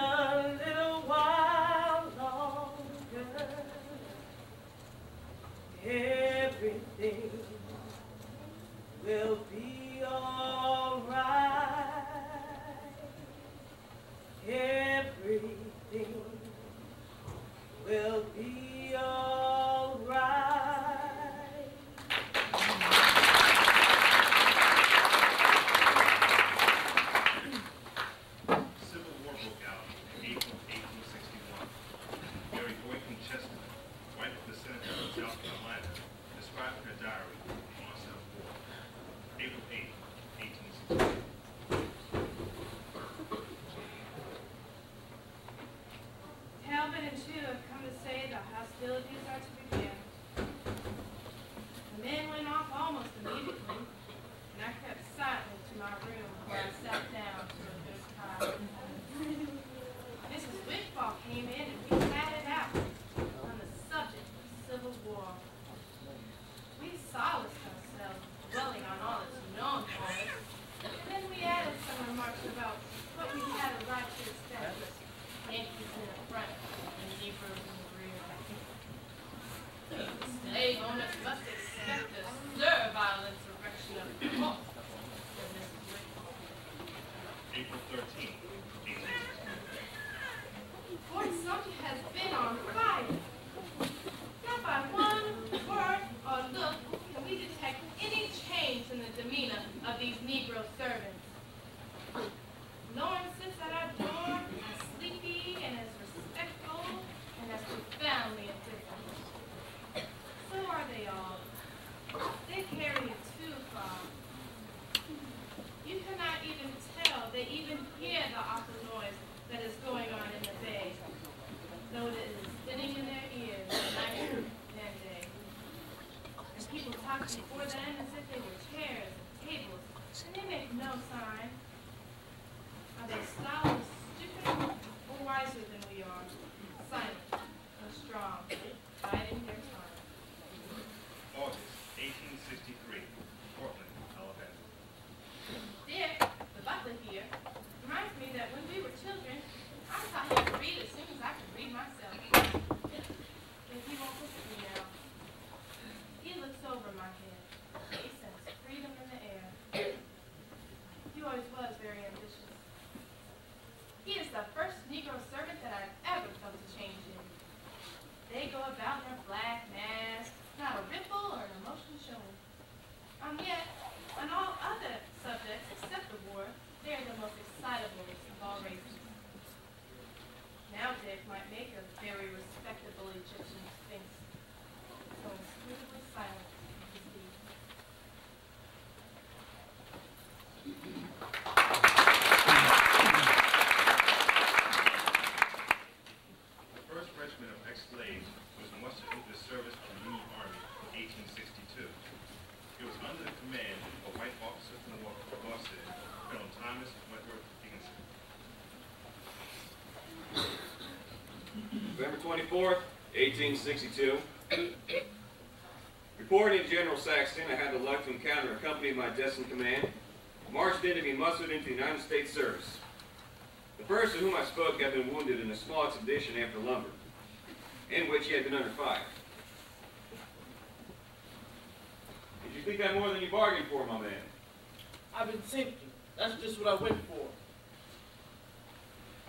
little while longer. Everything will be all right. Everything will be all right. Civil War broke out in April 1861. Mary Boykin Chestnut, wife of the Senator of South Carolina, described in her diary on the Civil War. April 8, 1861. Talbot and Chu have come to say the hostilities are to begin. The men went off almost immediately, and I kept silent to my room where I sat down to a good time. Mrs. Wigfall came in and we had it out on the subject of civil war. We solaced ourselves dwelling on all that's known for us. Then we added some remarks about what we had a right to expect. Yankees in the front and Negroes in the rear. before them as if they were chairs and tables, and they make no sign. Are they slow, stupid, or wiser than we are? Silent, or strong, biding their time. August 1863, Portland, Alabama. Dick, the butler here, reminds me that when we were children, I taught him to read as soon as I could read myself. But he won't look at me now. He looks over my head. He senses freedom in the air. He always was very ambitious. He is the first Negro servant that I've ever felt a change in. They go about in their black masks, not a ripple or an emotion showing. And yet, on all other subjects except the war, they are the most excitable of all races. Now Dick might make a very respectable Egyptian sphinx, so inscrutably silent in his deeds. The first regiment of ex-slaves was mustered into the service of the Union Army in 1862. It was under the command of a white officer from Boston, Colonel Thomas Wentworth Dickinson. November 24th, 1862. Reporting to General Saxton, I had the luck to encounter a company of my destined command, marched in to be mustered into the United States service. The first to whom I spoke had been wounded in a small expedition after lumber, in which he had been under fire. Did you think that more than you bargained for, my man? I've been thinking. That's just what I went for.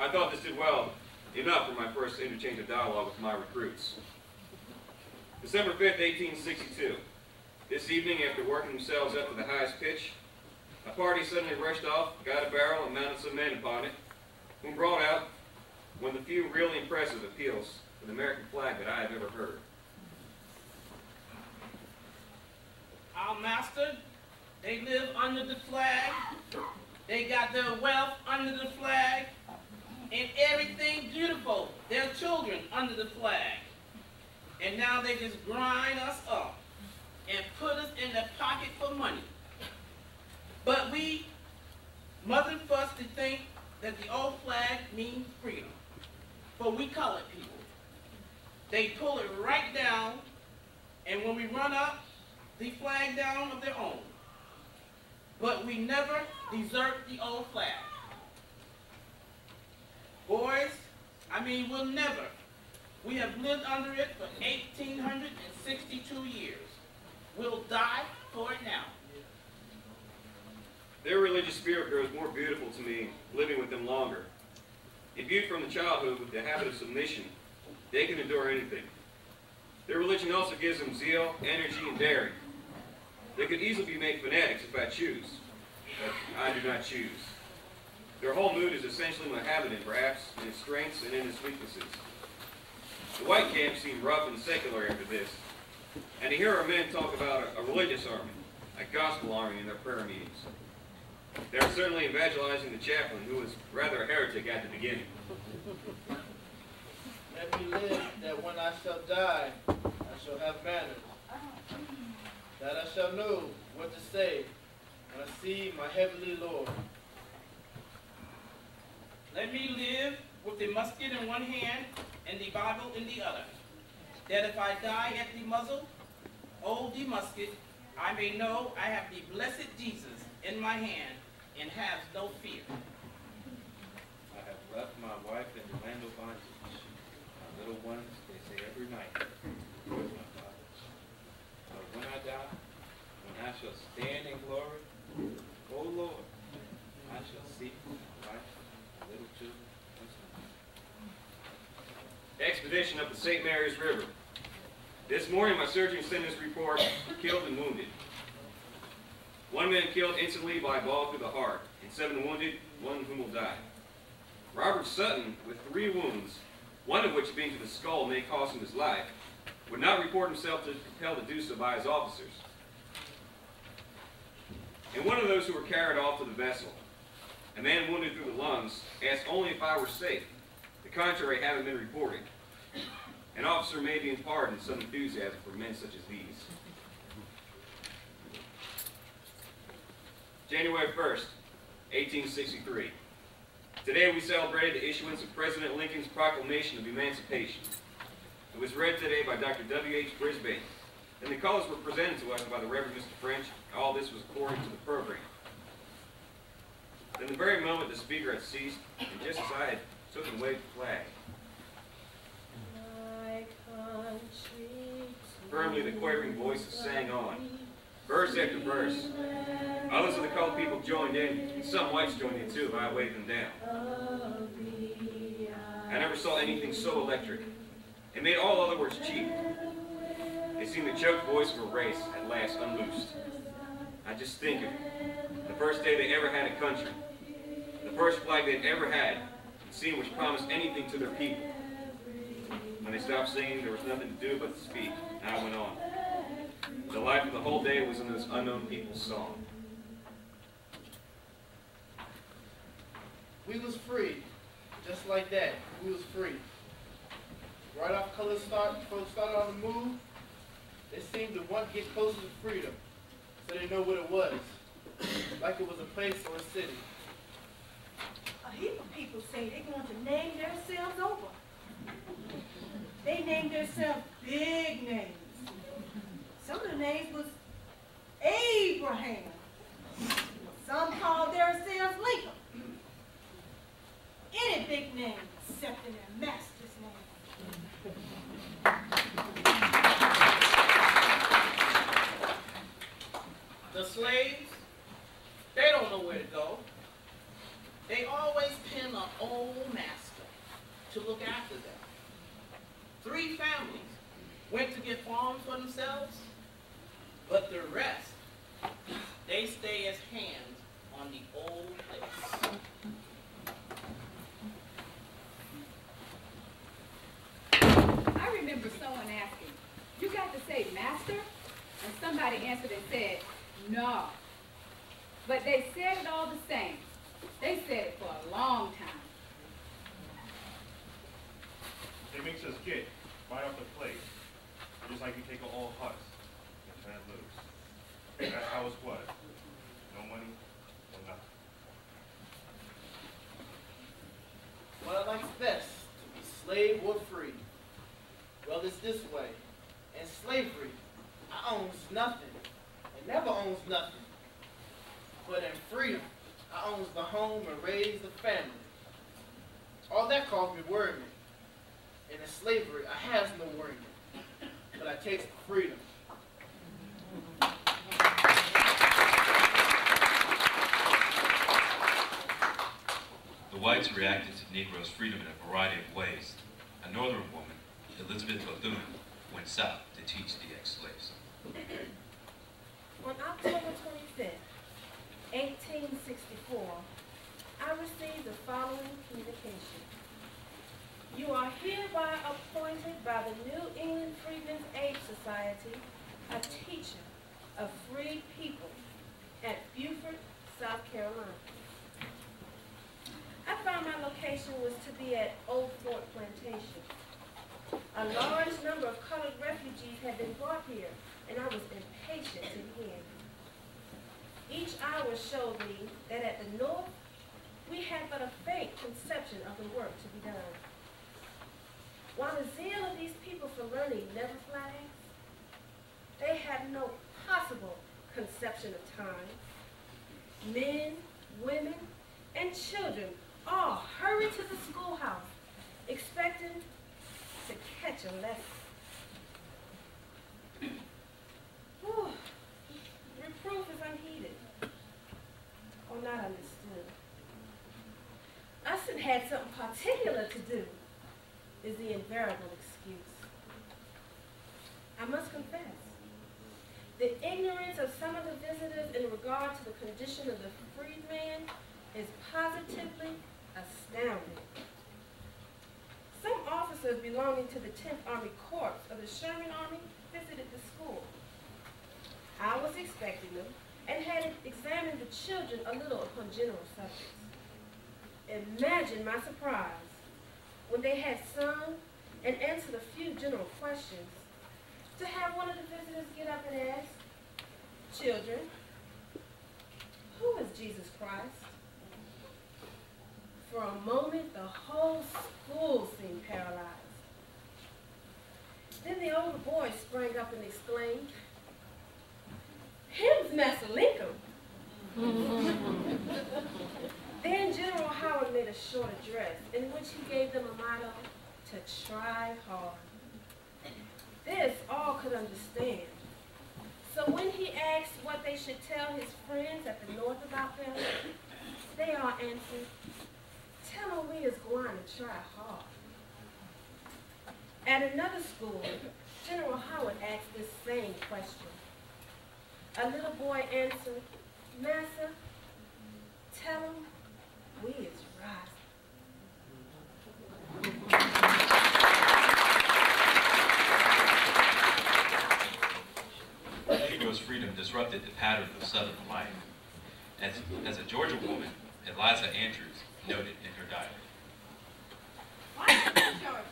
I thought this did well enough for my first interchange of dialogue with my recruits. December 5th, 1862. This evening, after working themselves up to the highest pitch, a party suddenly rushed off, got a barrel, and mounted some men upon it, whom brought out one of the few really impressive appeals for the American flag that I have ever heard. Our master, they live under the flag. They got their wealth under the flag. And everything beautiful. Their children under the flag. And now they just grind us up and put us in the pocket for money. But we mustn't fuss to think that the old flag means freedom. For we colored people. They pull it right down, and when we run up, the flag down of their own. But we never desert the old flag. Boys, we'll never. We have lived under it for 1,862 years. We'll die for it now. Their religious spirit grows more beautiful to me, living with them longer. Imbued from the childhood with the habit of submission, they can endure anything. Their religion also gives them zeal, energy, and daring. They could easily be made fanatics if I choose, but I do not choose. Their whole mood is essentially Mohammedan, perhaps, in its strengths and in its weaknesses. The white camp seemed rough and secular after this, and to hear our men talk about a religious army, a gospel army in their prayer meetings. They are certainly evangelizing the chaplain, who was rather a heretic at the beginning. Let me live, that when I shall die, I shall have manners. That I shall know what to say when I see my heavenly Lord. Let me live with the musket in one hand and the Bible in the other, that if I die at the muzzle, hold the musket, I may know I have the blessed Jesus in my hand and have no fear. I have left my wife in the land of bondage. My little ones, they say every night, where's my father? But when I die, when I shall stand in glory, O Lord, I shall see my wife, my little children, and sons. Expedition up the St. Mary's River. This morning, my surgeon sent his report, killed and wounded. 1 man killed instantly by a ball through the heart, and 7 wounded, 1 whom will die. Robert Sutton, with 3 wounds, one of which being to the skull may cost him his life, would not report himself compelled to do so by his officers. And one of those who were carried off to the vessel, a man wounded through the lungs, asked only if I were safe, the contrary having been reported. An officer may be imparted some enthusiasm for men such as these. January 1st, 1863. Today we celebrated the issuance of President Lincoln's Proclamation of Emancipation. It was read today by Dr. W.H. Brisbane, and the colors were presented to us by the Reverend Mr. French. All this was according to the program. Then the very moment the speaker had ceased, and just as I had taken away the flag, firmly the quavering voices sang on, verse after verse. Others of the colored people joined in, and some whites joined in too, but I waved them down. I never saw anything so electric. It made all other words cheap. It seemed the choked voice of a race at last unloosed. I just think of it. The first day they ever had a country. The first flag they'd ever had, it seemed which promised anything to their people. When they stopped singing, there was nothing to do but to speak, and I went on. The life of the whole day was in this unknown people's song. We was free, just like that. We was free. Right off color start, folks started on the move. They seemed to want to get closer to freedom, so they know what it was, like it was a place or a city. A heap of people say they want to name themselves over. They named themselves big names. Some of the names was Abraham. Some called themselves Lincoln. Any big name except in their master's name. The slaves, they don't know where to go. They always pin an old master to look after them. 3 families went to get farms for themselves, but the rest, they stay as hands on the old place. I remember someone asking, "You got to say master?" And somebody answered and said, "No." But they said it all the same. They said it for a long time. It makes us get right off the plate, just like you take an old horse and turn it loose. That's how it was. No money, no nothing. What I like best, to be slave or free. Well, it's this way. In slavery, I owns nothing. It never owns nothing. But in freedom, I owns the home and raise the family. All that calls me worrying. And in slavery, I has no worrying. But I takes the freedom. The whites reacted to Negroes' freedom in a variety of ways. A northern woman, Elizabeth Bethune, went south to teach the ex-slaves. On October 25th, 1864, I received the following communication. You are hereby appointed by the New England Freedmen's Aid Society a teacher of free people at Beaufort, South Carolina. I found my location was to be at Old Fort Plantation. A large number of colored refugees had been brought here, and I was impatient to hear. Each hour showed me that at the north, we had but a faint conception of the work to be done. While the zeal of these people for learning never flags, they had no possible conception of time. Men, women, and children all hurried to the schoolhouse, expecting to catch a lesson. Whew. Reproof is unheeded, or not understood. Us'd had something particular to do, is the invariable excuse. I must confess, the ignorance of some of the visitors in regard to the condition of the freedman is positively astounding. Some officers belonging to the 10th Army Corps of the Sherman Army visited the school. I was expecting them and had examined the children a little upon general subjects. Imagine my surprise when they had sung and answered a few general questions, to have one of the visitors get up and ask, "Children, who is of Jesus Christ. For a moment, the whole school seemed paralyzed. Then the older boy sprang up and exclaimed, "Him's Master Lincoln." Then General Howard made a short address in which he gave them a motto, to try hard. This all could understand. So when he asked what they should tell his friends at the North about them, they all answered, "Tell them we is going to try hard." At another school, General Howard asked this same question. A little boy answered, "Master, tell them we is rising." Negro's freedom disrupted the pattern of Southern life. As a Georgia woman, Eliza Andrews noted in her diary. Washington, Georgia.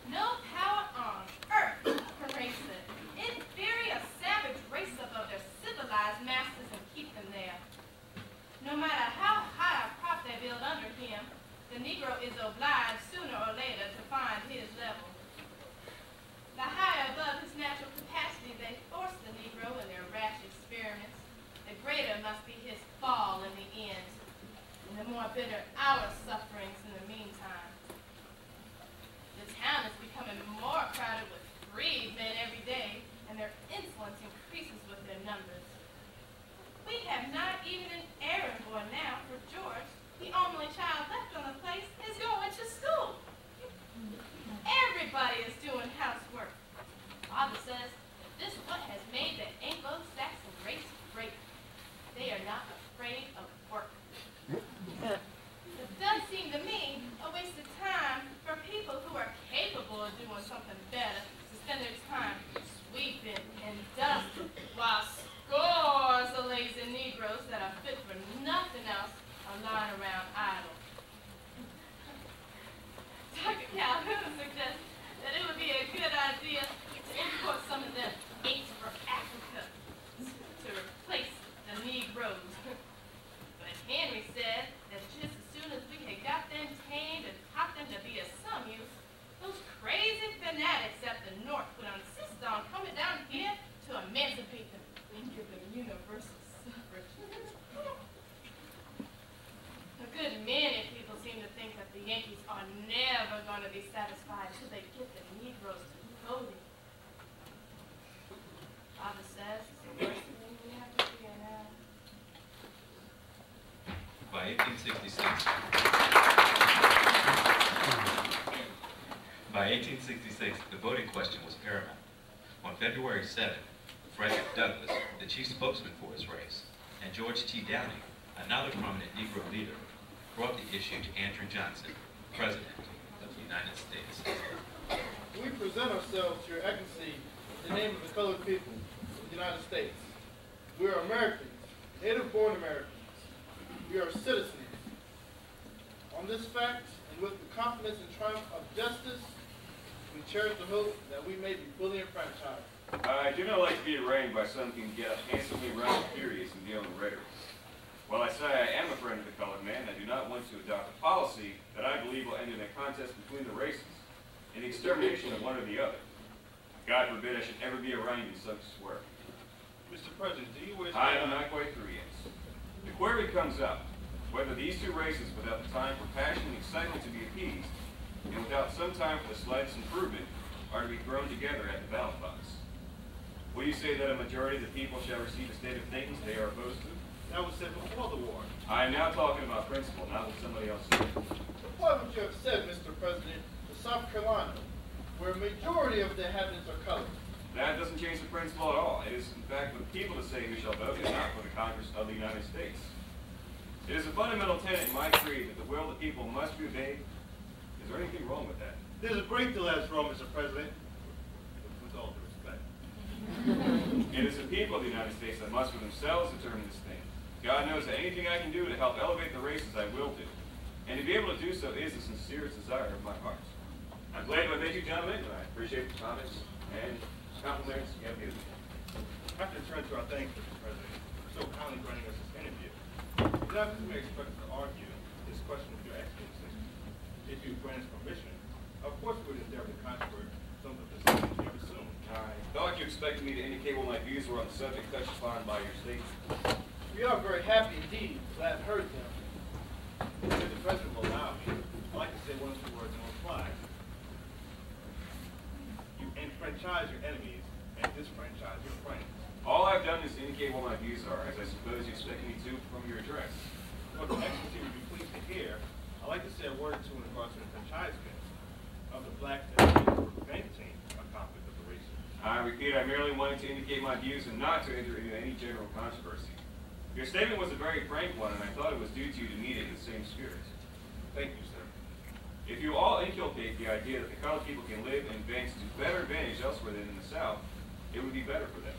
No power on earth can raise the inferior savage race above their civilized masters and keep them there. No matter how high a prop they build under him, the Negro is obliged sooner or later to find his level. The higher above his natural capacity they force the Negro in their rash experiments, the greater must be his fall in the end, and the more bitter our sufferings in the meantime. The town is becoming more crowded with freedmen every day, and their insolence increases with their numbers. We have not even an errand boy now, for George, the only child left on the place, is going to school. Everybody is doing housework. Father says this is what has made the Anglo-Saxon race great. They are not afraid of work. It does seem to me a waste of time for people who are capable of doing something better to spend their time sweeping and dusting, while scores of lazy Negroes that are fit for nothing else are lying around idle. Dr. Calhoun suggests that it would be a good idea to import some of them apes from Africa to replace the Negroes. But Henry said that just as soon as we had got them tamed and taught them to be of some use, those crazy fanatics at the North would insist on coming down here to emancipate them and give them universal suffrage. A good many people seem to think that the Yankees are never going to be satisfied till they get the Negroes to voting. Father says it's the worst thing we have to fear now. By 1866, the voting question was paramount. On February 7th, Frederick Douglass, the chief spokesman for his race, and George T. Downing, another prominent Negro leader, brought the issue to Andrew Johnson, President of the United States. We present ourselves to your excellency in the name of the colored people of the United States. We are Americans, native-born Americans. We are citizens. On this fact, and with the confidence and triumph of justice, we cherish the hope that we may be fully enfranchised. I do not like to be arraigned by some who can get handsomely round periods and deal in rhetoric. While I say I am a friend of the colored man, I do not want to adopt a policy that I believe will end in a contest between the races and the extermination of one or the other. God forbid I should ever be arraigned in such swear. Mr. President, do you wish... I am not quite through yet. The query comes up whether these two races, without the time for passion and excitement to be appeased, and without some time for the slightest improvement, are to be thrown together at the ballot box. Will you say that a majority of the people shall receive a state of things they are opposed to? That was said before the war. I am now talking about principle, not what somebody else said. What would you have said, Mr. President, to South Carolina, where a majority of the inhabitants are colored? That doesn't change the principle at all. It is, in fact, for the people to say who shall vote and not for the Congress of the United States. It is a fundamental tenet in my creed that the will of the people must be obeyed. Is there anything wrong with that? There's a great deal that's wrong, Mr. President. With all due respect. It is the people of the United States that must for themselves determine this thing. God knows that anything I can do to help elevate the races, I will do. And to be able to do so is the sincerest desire of my heart. I'm glad to have met you, gentlemen, and I appreciate the comments and compliments you have given me. I have to turn to our thanks, Mr. President, for so kindly granting us this interview. You're not to expect to argue this question with your excellency. If you grant us permission, of course we would endeavor to controvert some of the decisions you have assumed. I thought you expected me to indicate what my views were on the subject touched upon by your statement. We are very happy indeed to have heard them. If the President will allow me, I'd like to say one or two words in reply. You enfranchise your enemies and disfranchise your friends. All I've done is indicate what my views are, as I suppose you expect me to from your address. What the excellency would be pleased to hear, I'd like to say a word or two in regards to the enfranchisement of the blacks that are preventing a conflict of the races. I repeat, I merely wanted to indicate my views and not to enter into any general controversy. Your statement was a very frank one, and I thought it was due to you to meet it in the same spirit. Thank you, sir. If you all inculcate the idea that the colored people can live and advance to better advantage elsewhere than in the South, it would be better for them.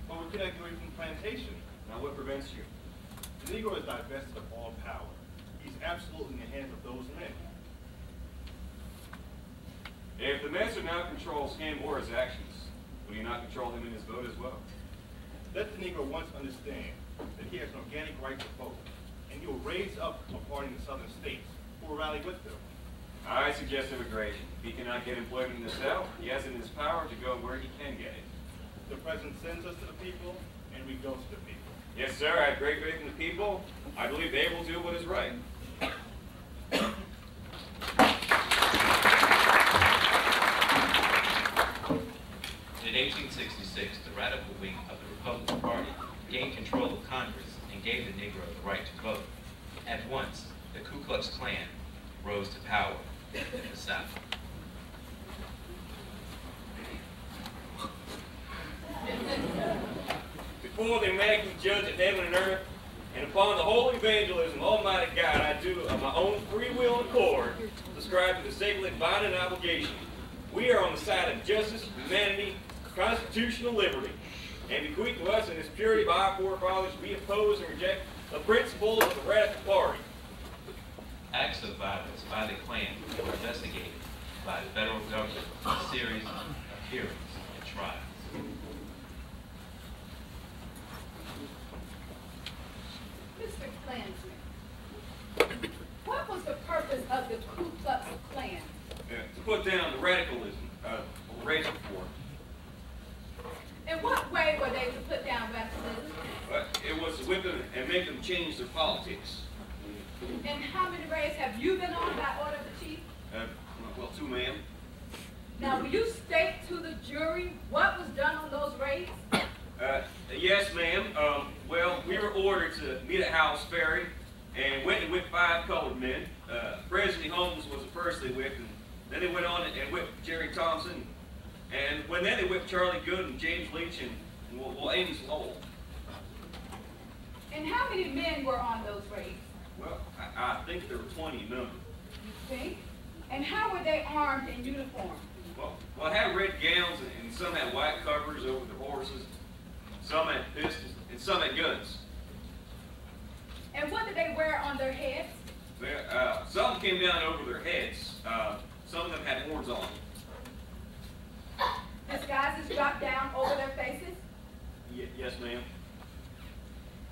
But we cannot get away from plantation. Now, what prevents you? The Negro is divested of all power. He's absolutely in the hands of those men. If the master now controls him or his actions, will you not control him in his vote as well? Let the Negro once understand that he has an organic right to vote, and he will raise up a party in the southern states who will rally with him. I suggest immigration. If he cannot get employment in the South, he has it in his power to go where he can get it. The President sends us to the people, and we go to the people. Yes, sir, I have great faith in the people. I believe they will do what is right. In 1866, the radical wing of the Republican Party gained control of Congress and gave the Negro the right to vote. At once, the Ku Klux Klan rose to power in the South. Before the Almighty Judge of heaven and earth, and upon the holy evangelism of Almighty God, I do of my own free will and accord subscribe to the sacred binding obligation. We are on the side of justice, humanity, constitutional liberty, and bequeath to us in its purity by our forefathers, we oppose and reject the principles of the radical party. Acts of violence by the Klan were investigated by the federal government in a series of hearings and trials. Mr. Klansman, what was the purpose of the Ku Klux Klan? To put down the radicalism of racial war. In what way were they to put down radicalism? It was to whip them and make them change their politics. And how many raids have you been on by order of the chief? Well, 2, ma'am. Now, will you state to the jury what was done on those raids? Yes, ma'am. Well, we were ordered to meet at Howell's Ferry and went and whipped 5 colored men. Presley Holmes was the first they whipped, and then they went on and whipped Jerry Thompson. And then they whipped Charlie Good and James Leach and Amos Lowell. And how many men were on those raids? Well, I think there were 20 in number. You think? And how were they armed in uniform? Well, I had red gowns, and some had white covers over their horses. Some had pistols, and some had guns. And what did they wear on their heads? Some came down over their heads. Some of them had horns on. Disguises dropped down over their faces? Yes, ma'am.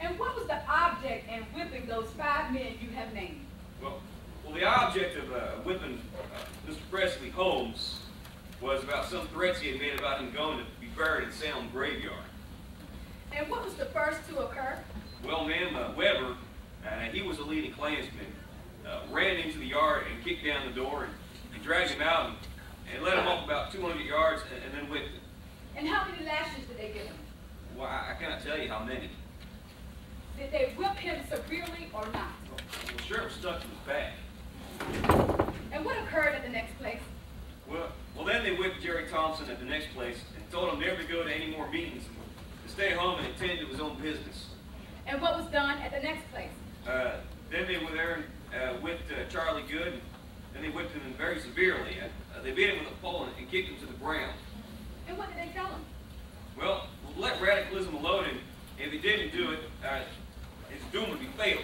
And what was the object in whipping those 5 men you have named? Well, the object of whipping Mr. Presley Holmes was about some threats he had made about him going to be buried in Salem Graveyard. And what was the first to occur? Well, ma'am, Weber, he was a leading Klansman, ran into the yard and kicked down the door and dragged him out and led him up about 200 yards and then whipped him. And how many lashes did they give him? Well, I cannot tell you how many. Did they whip him severely or not? Well, sure, it was stuck to his back. And what occurred at the next place? Well, then they whipped Jerry Thompson at the next place and told him never to go to any more meetings, to stay home and attend to his own business. And what was done at the next place? Then they were there and whipped Charlie Good, and they whipped him very severely. They beat him with a pole and kicked him to the ground. And what did they tell him? Well, let radicalism alone, and if he didn't do it, his doom would be fatal.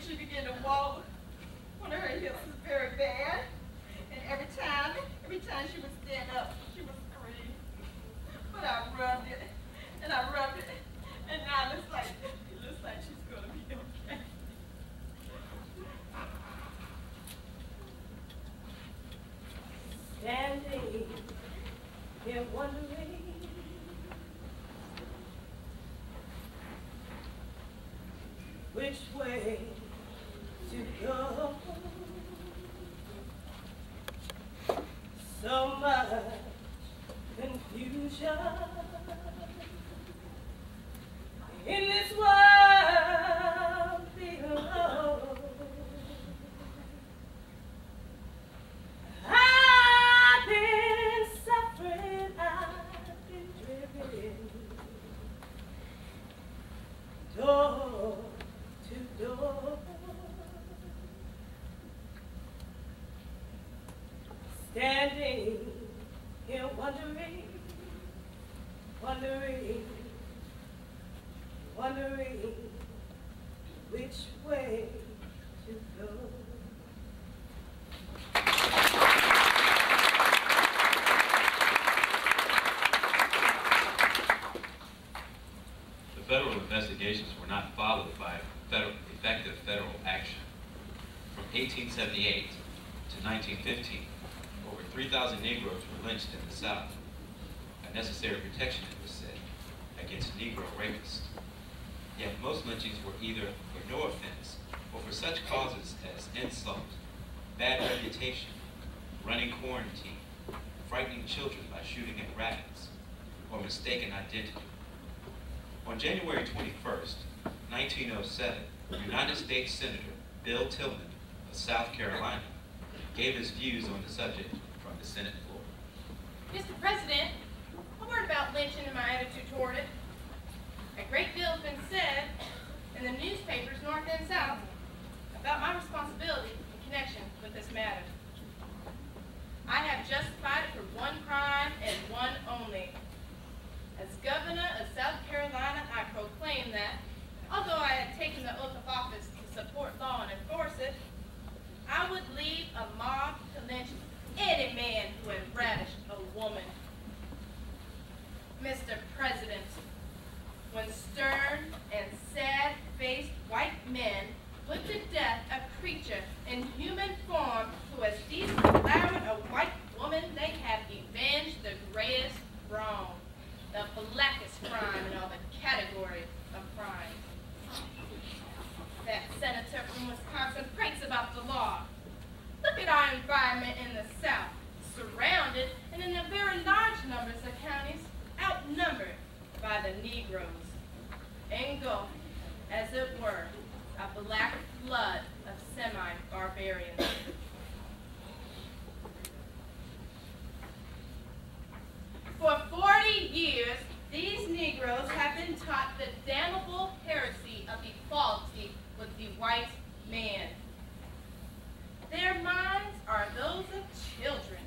she began to walk, one of her hips was very bad. And every time she would stand up, she would scream. But I rubbed it, and I rubbed it, and now it looks like she's gonna be okay. Standing here wondering which way to go. So much confusion in this world below. I've been suffering, I've been driven door to door, standing here wondering which way to go. The federal investigations were not followed by effective federal action. From 1878 to 1915, over 3,000 Negroes were lynched in the South. A necessary protection, it was said, against Negro rapists. Yet most lynchings were either for no offense or for such causes as insult, bad reputation, running quarantine, frightening children by shooting at rabbits, or mistaken identity. On January 21st, 1907, United States Senator Bill Tillman of South Carolina gave his views on the subject from the Senate floor. Mr. President, a word about lynching and my attitude toward it. A great deal has been said in the newspapers, north and south, about my responsibility in connection with this matter. I have justified it for one crime and one only. As governor of South Carolina, I proclaim that, although I had taken the oath of office to support law and enforce it, I would leave a mob to lynch any man who had ravished a woman. Mr. President, when stern and sad-faced white men put to death a creature in human form who has devoured a white woman, they have avenged the greatest wrong, the blackest crime in all the categories of crime. That senator from Wisconsin prates about the law. Look at our environment in the South, surrounded and in a very large numbers of counties, outnumbered by the Negroes, engulfed, as it were, a black flood of semi-barbarians. For 40 years, these Negroes have been taught the damnable heresy of equality with the white man. Their minds are those of children,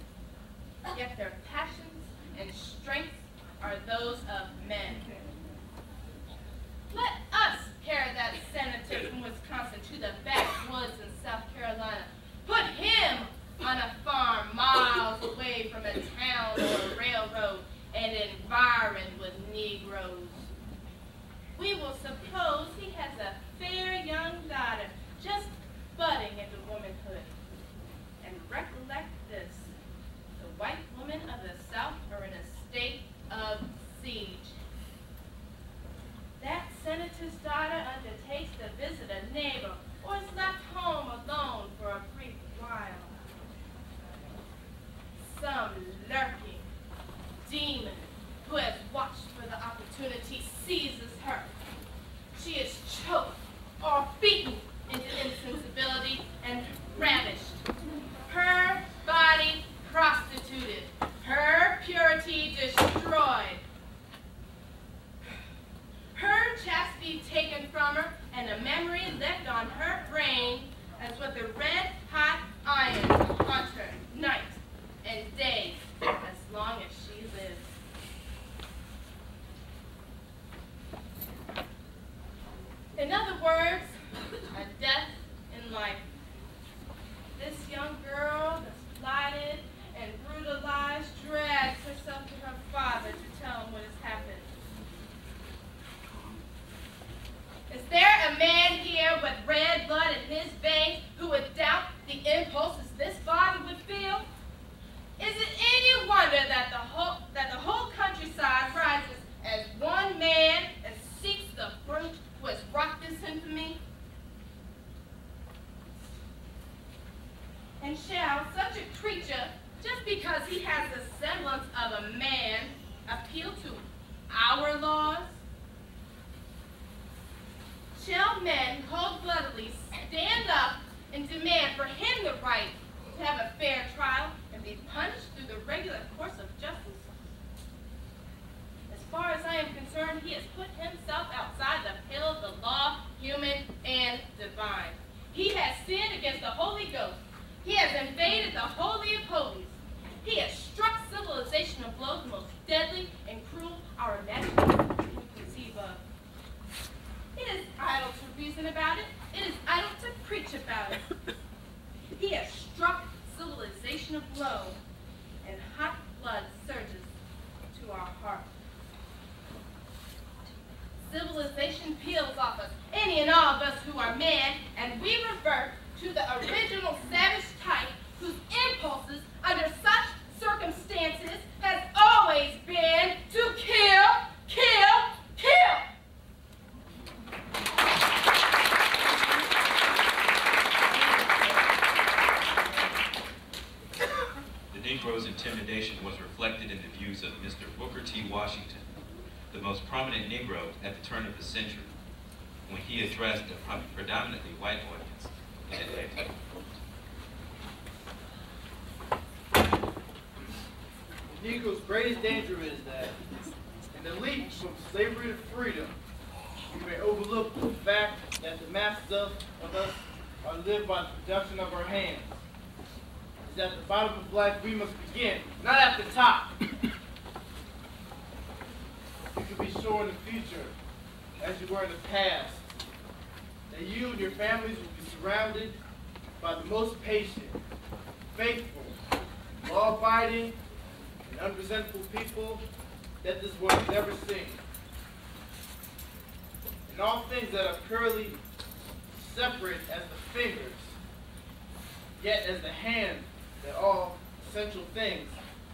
yet their passions and strengths are those of men. Let us carry that senator from Wisconsin to the backwoods in South Carolina. Put him on a farm miles away from a town or a railroad and environed with Negroes. We will suppose he has a fair young daughter just budding into womanhood. And recollect this, the white women of the South are in a state of siege. That senator's daughter undertakes to visit a neighbor or is left home alone for a brief while. Some lurking demon who has watched for the opportunity seizes her. She is choked or beaten into insensibility and ravished. Her body prostituted, her purity destroyed. Her chastity taken from her, and a memory left on her brain as with a red-hot iron haunts her night and day as long as she lives. In other words, a death his veins who would doubt the impulses this body would feel? Is it any wonder that the whole countryside rises as one man and seeks the fruit who has wrought this infamy? And shall such a creature, just because he has the semblance of a man, appeal to our laws? Shall men cold-bloodedly stand up and demand for him the right to have a fair trial and be punished through the regular course of justice? As far as I am concerned, he has put himself outside the pale of the law, human and divine. He has sinned against the Holy Ghost. He has invaded the Holy of Holies. He has struck civilization a blow the most deadly and cruel our imagination can conceive of. It is idle to reason about it. It is idle to preach about it. He has struck civilization a blow, and hot blood surges to our hearts. Civilization peels off us, any and all of us who are man, and we revert to the original savage type whose impulses under such circumstances has always been to kill, kill, kill. The Negro's intimidation was reflected in the views of Mr. Booker T. Washington, the most prominent Negro at the turn of the century, when he addressed a predominantly white audience in Atlanta. The Negro's greatest danger is that in the leap from slavery to freedom, we may overlook the fact that the masses of us are lived by the production of our hands. Is at the bottom of life we must begin, not at the top. You can be sure in the future, as you were in the past, that you and your families will be surrounded by the most patient, faithful, law-abiding, and unresentful people that this world has ever seen. In all things that are purely separate as the fingers, yet as the hand that all essential things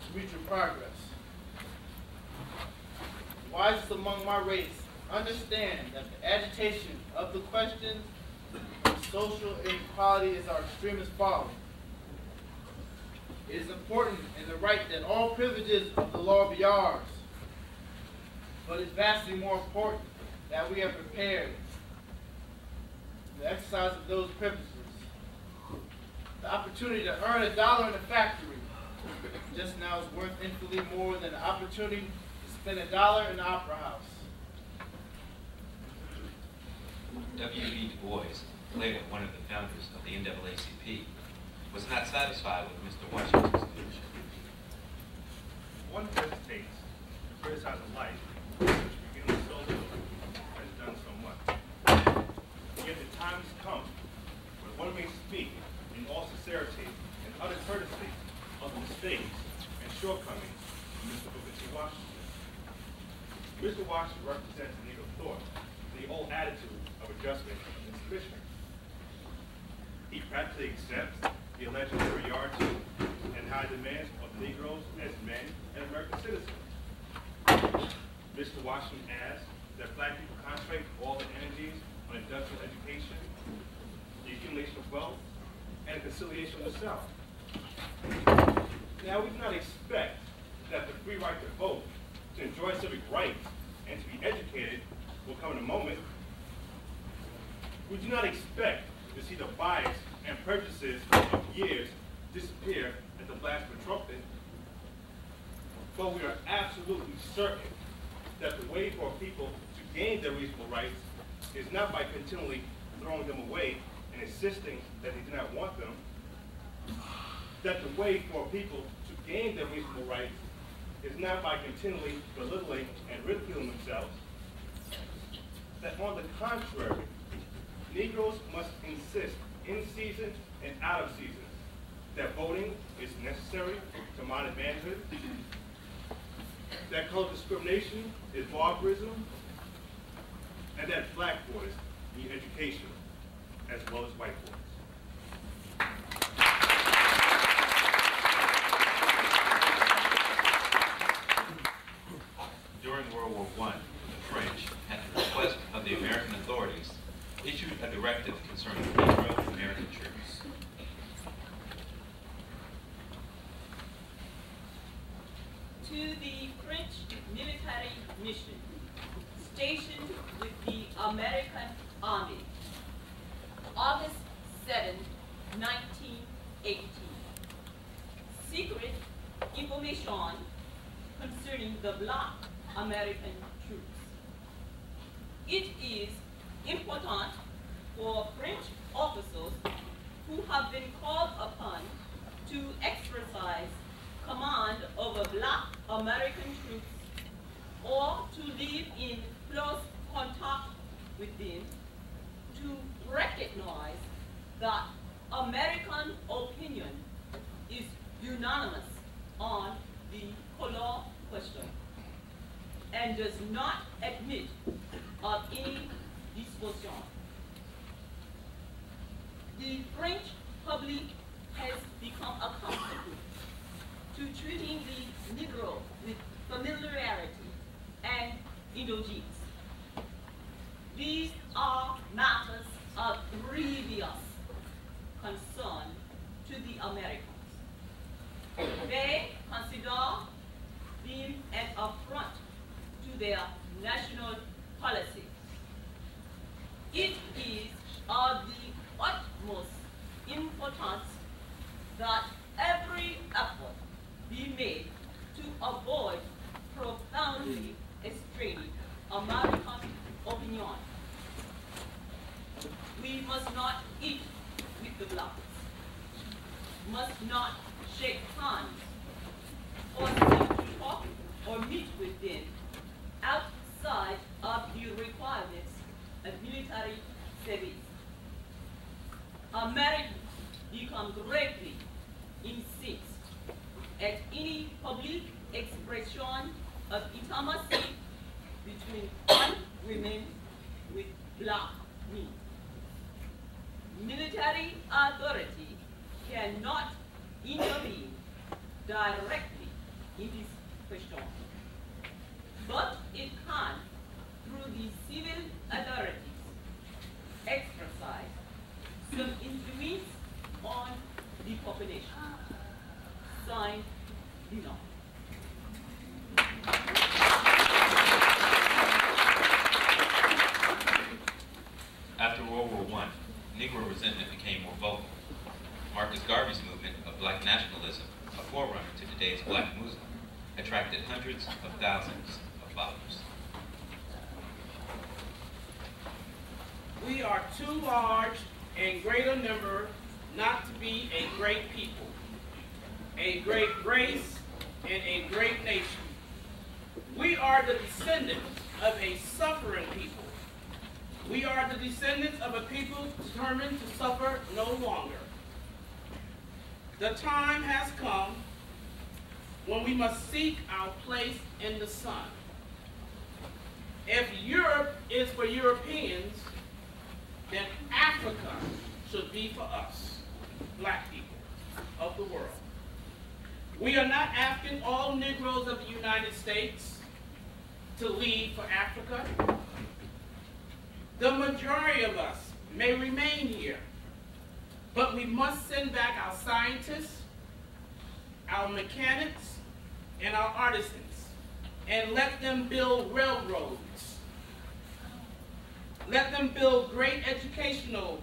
to mutual progress. The wisest among my race understand that the agitation of the questions of social inequality is our extremest folly. It is important in the right that all privileges of the law be ours, but it's vastly more important that we are prepared for the exercise of those privileges. The opportunity to earn $1 in a factory just now is worth infinitely more than the opportunity to spend $1 in the opera house. W.E. Du Bois, later one of the founders of the NAACP, was not satisfied with Mr. Washington's leadership. One hesitates to criticize a life which begins so little, has done so much. Yet the time has come when one may speak in all sincerity and utter courtesy of the mistakes and shortcomings of Mr. Booker T. Washington. Mr. Washington represents the Negro thought, the old attitude of adjustment and submission. He practically accepts the alleged superiority and high demands of the Negroes as men and American citizens. Mr. Washington adds that black people concentrate all their energies on industrial education, the accumulation of wealth, and conciliation with the South. Now, we do not expect that the free right to vote, to enjoy civic rights, and to be educated will come in a moment. We do not expect to see the bias and prejudices of years disappear at the blast of a trumpet, but we are absolutely certain that the way for people to gain their reasonable rights is not by continually throwing them away and insisting that they do not want them, that the way for people to gain their reasonable rights is not by continually belittling and ridiculing themselves, that on the contrary, Negroes must insist in season and out of season that voting is necessary to modern manhood, that color discrimination is barbarism, and that black boys need education. as well as white boys. During World War I, the French, at the request of the American authorities, issued a directive concerning Negro American troops. To the French military mission stationed with the American Army, August 7, 1918. Secret information concerning the Black American troops. It is important for French officers who have been called upon to exercise command over Black American troops or to live in close contact with them to recognize that American opinion is unanimous on the color question and does not admit of any discussion. The French public has become accustomed to treating the Negro with familiarity and indulgence. These are matters of grievous concern to the Americans. They consider them an affront to their national policy. It is of the utmost importance that every effort be made to avoid profoundly estranging American opinion. We must not eat with the blacks, must not shake hands, or sit to talk or meet with them outside of the requirements of military service. Americans become greatly incensed at any public expression of intimacy between one women with black men. Military authority cannot intervene directly in this question, but it can, through the civil authorities, exercise some influence on the population. Signed, Dino. After World War I, Negro resentment became more vocal. Marcus Garvey's movement of black nationalism, a forerunner to today's black movement, attracted hundreds of thousands of followers. We are too large and great a number not to be a great people, a great race, and a great nation. We are the descendants of a suffering people. We are the descendants of a people determined to suffer no longer. The time has come when we must seek our place in the sun. If Europe is for Europeans, then Africa should be for us, black people of the world. We are not asking all Negroes of the United States to leave for Africa. The majority of us may remain here, but we must send back our scientists, our mechanics, and our artisans, and let them build railroads. Let them build great educational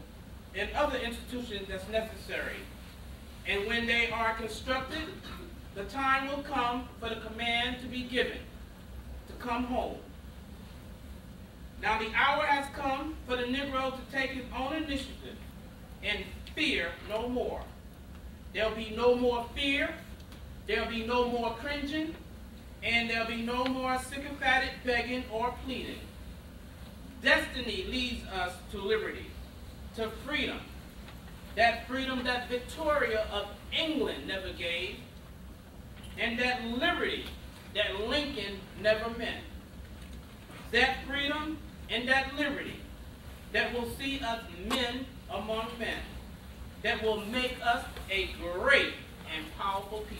and other institutions that's necessary. And when they are constructed, the time will come for the command to be given to come home. Now the hour has come for the Negro to take his own initiative and fear no more. There'll be no more fear, there'll be no more cringing, and there'll be no more sycophantic begging or pleading. Destiny leads us to liberty, to freedom. That freedom that Victoria of England never gave, and that liberty that Lincoln never meant. That freedom and that liberty that will see us men among men that will make us a great and powerful people.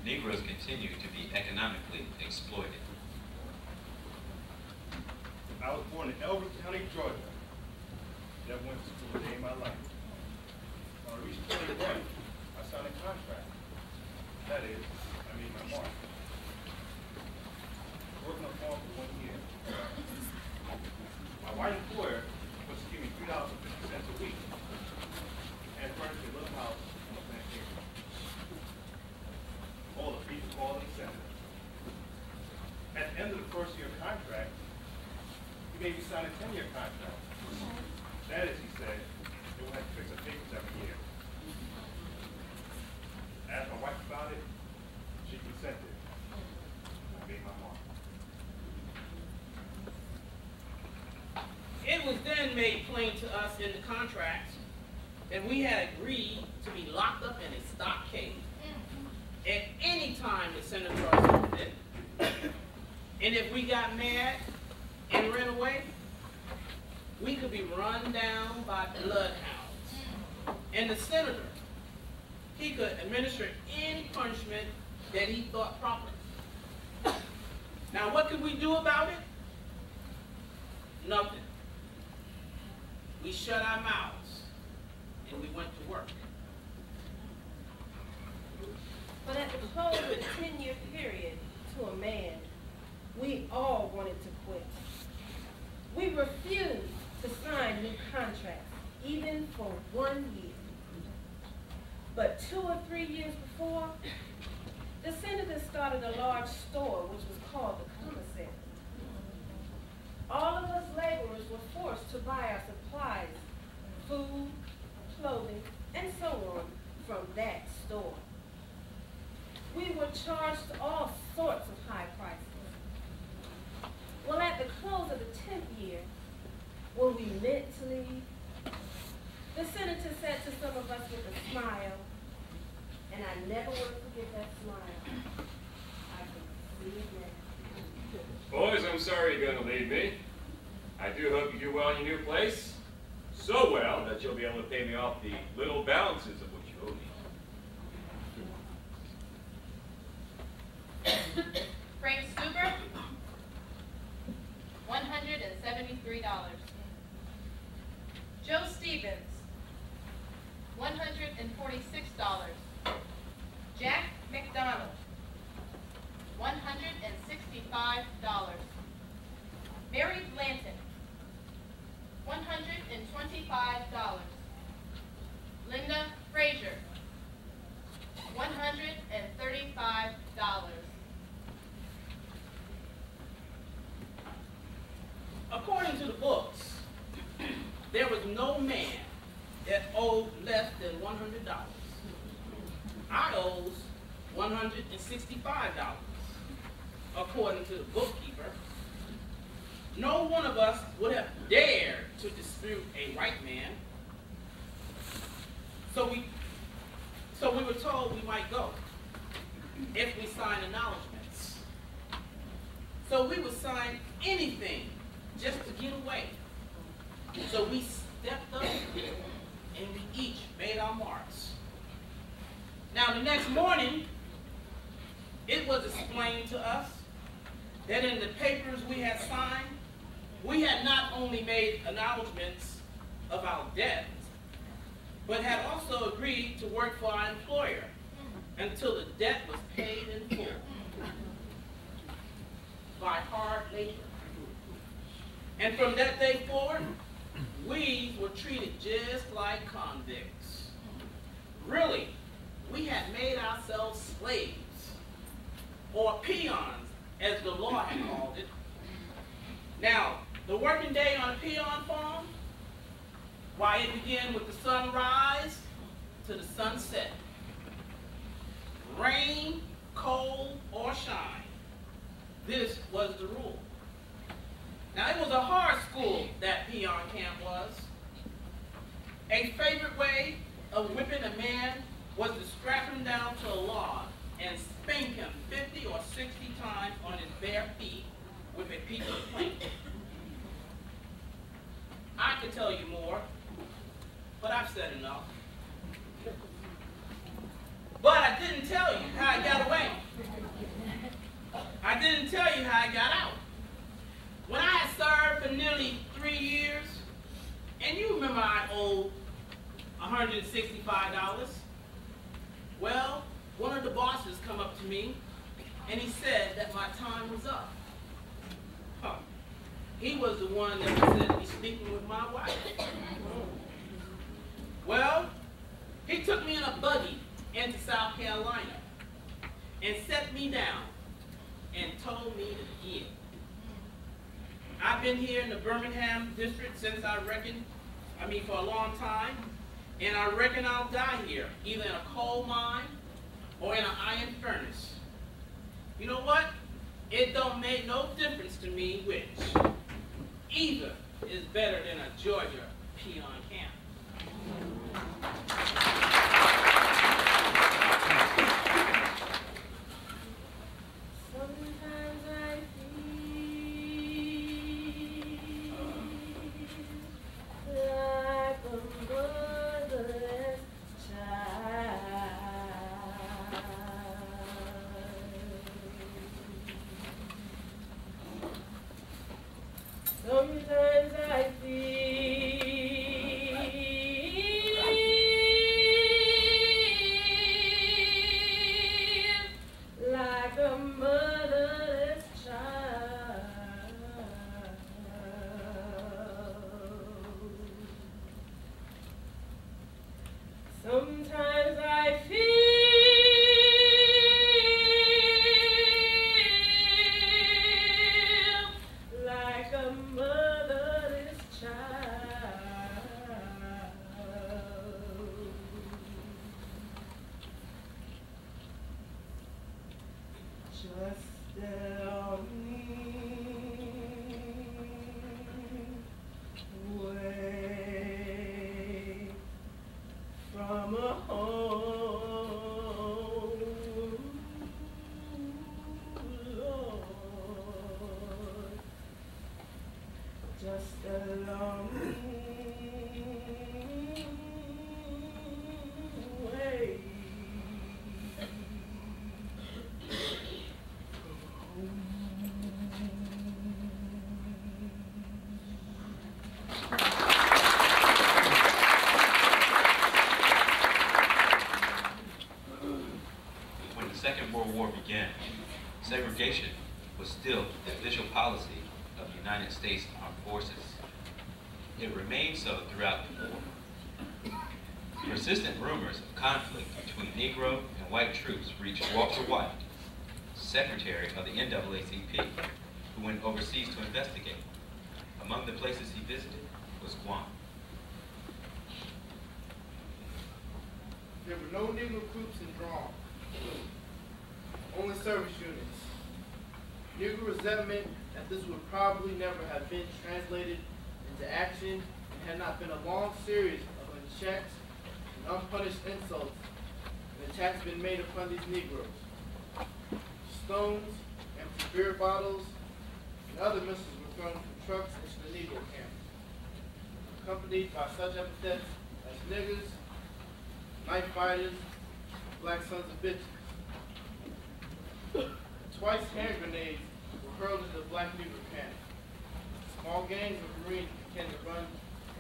Negroes continue to be economically exploited. I was born in Elbert County, Georgia. Never went to school a day in my life. When I reached 21, I signed a contract. That is, I made my mark. Working on a farm for 1 year. My white employer was to give me $3.50 a week and furnished a little house on a plantation. All the people called and sent it. At the end of the first year contract, he made me sign a 10-year contract. That is, he said, they will have to fix the papers every year. I asked my wife about it. She consented. I made my mark. It was then made plain to us in the contract that we had agreed to be locked up in a stockade at any time the senator ordered it. And if we got mad and ran away, we could be run down by bloodhounds. And the senator, he could administer any punishment that he thought proper. Now, what could we do about it? Nothing. We shut our mouths and we went to work. But at the close of the 10-year period, to a man, we all wanted to quit. We refused to sign new contracts, even for 1 year. But 2 or 3 years before, the senator started a large store which was called the commissary. All of us laborers were forced to buy our supplies, food, clothing, and so on from that store. We were charged all sorts of high prices. Well, at the close of the 10th year, when we meant to leave, the senator said to some of us with a smile, and I never will forget that smile. I can see it now. Boys, I'm sorry you're going to leave me. I do hope you do well in your new place. So well that you'll be able to pay me off the little balances of what you owe me. Frank Stuber, $173. Joe Stevens, $146. Jack McDonald, $165. Mary Blanton, $125. Linda Frazier, $135. According to the books, there was no man that owed less than $100. I owes $165, according to the bookkeeper. No one of us would have dared to dispute a white man. So we were told we might go if we signed acknowledgments. So we would sign anything just to get away. So we stepped up and we each made our marks. Now the next morning, it was explained to us that in the papers we had signed, we had not only made acknowledgments of our debt, but had also agreed to work for our employer until the debt was paid in full by hard labor. And from that day forward, we were treated just like convicts. Really, we had made ourselves slaves, or peons, as the law had called it. Now, the working day on a peon farm, why, it began with the sunrise to the sunset. Rain, cold, or shine. This was the rule. Now, it was a hard school, that peon camp was. A favorite way of whipping a man was to strap him down to a log and spank him 50 or 60 times on his bare feet with a piece of plank. I could tell you more, but I've said enough. But I didn't tell you how I got away. I didn't tell you how I got out. When I had served for nearly 3 years, and you remember I owed $165, well, one of the bosses come up to me, and he said that my time was up. Huh. He was the one that was said to be sleeping with my wife. Well, he took me in a buggy into South Carolina and set me down and told me to give. I've been here in the Birmingham district since for a long time, and I reckon I'll die here, either in a coal mine or in an iron furnace. You know what? It don't make no difference to me which. Either is better than a Georgia peon camp. Sometimes I feel like a motherless child. Sometimes I feel like a motherless child. Sometimes I feel like a motherless child. Just tell me away from a home, Lord. Just a long way. When the Second World War began, segregation was still the official policy of the United States Armed Forces. It remained so throughout the war. Persistent rumors of conflict between Negro and white troops reached Walter White, secretary of the NAACP, who went overseas to investigate. Among the places he visited was Guam. There were no Negro troops in Guam, only service units. Negro resentment that this would probably never have been translated into action and had not been a long series of unchecked and unpunished insults and attacks been made upon these Negroes. Stones, empty beer bottles, and other missiles were thrown from trucks into the Negro camp, accompanied by such epithets as niggers, night fighters, black sons of bitches. Twice hand grenades were hurled into the black Negro camp. Small gangs of Marines began to run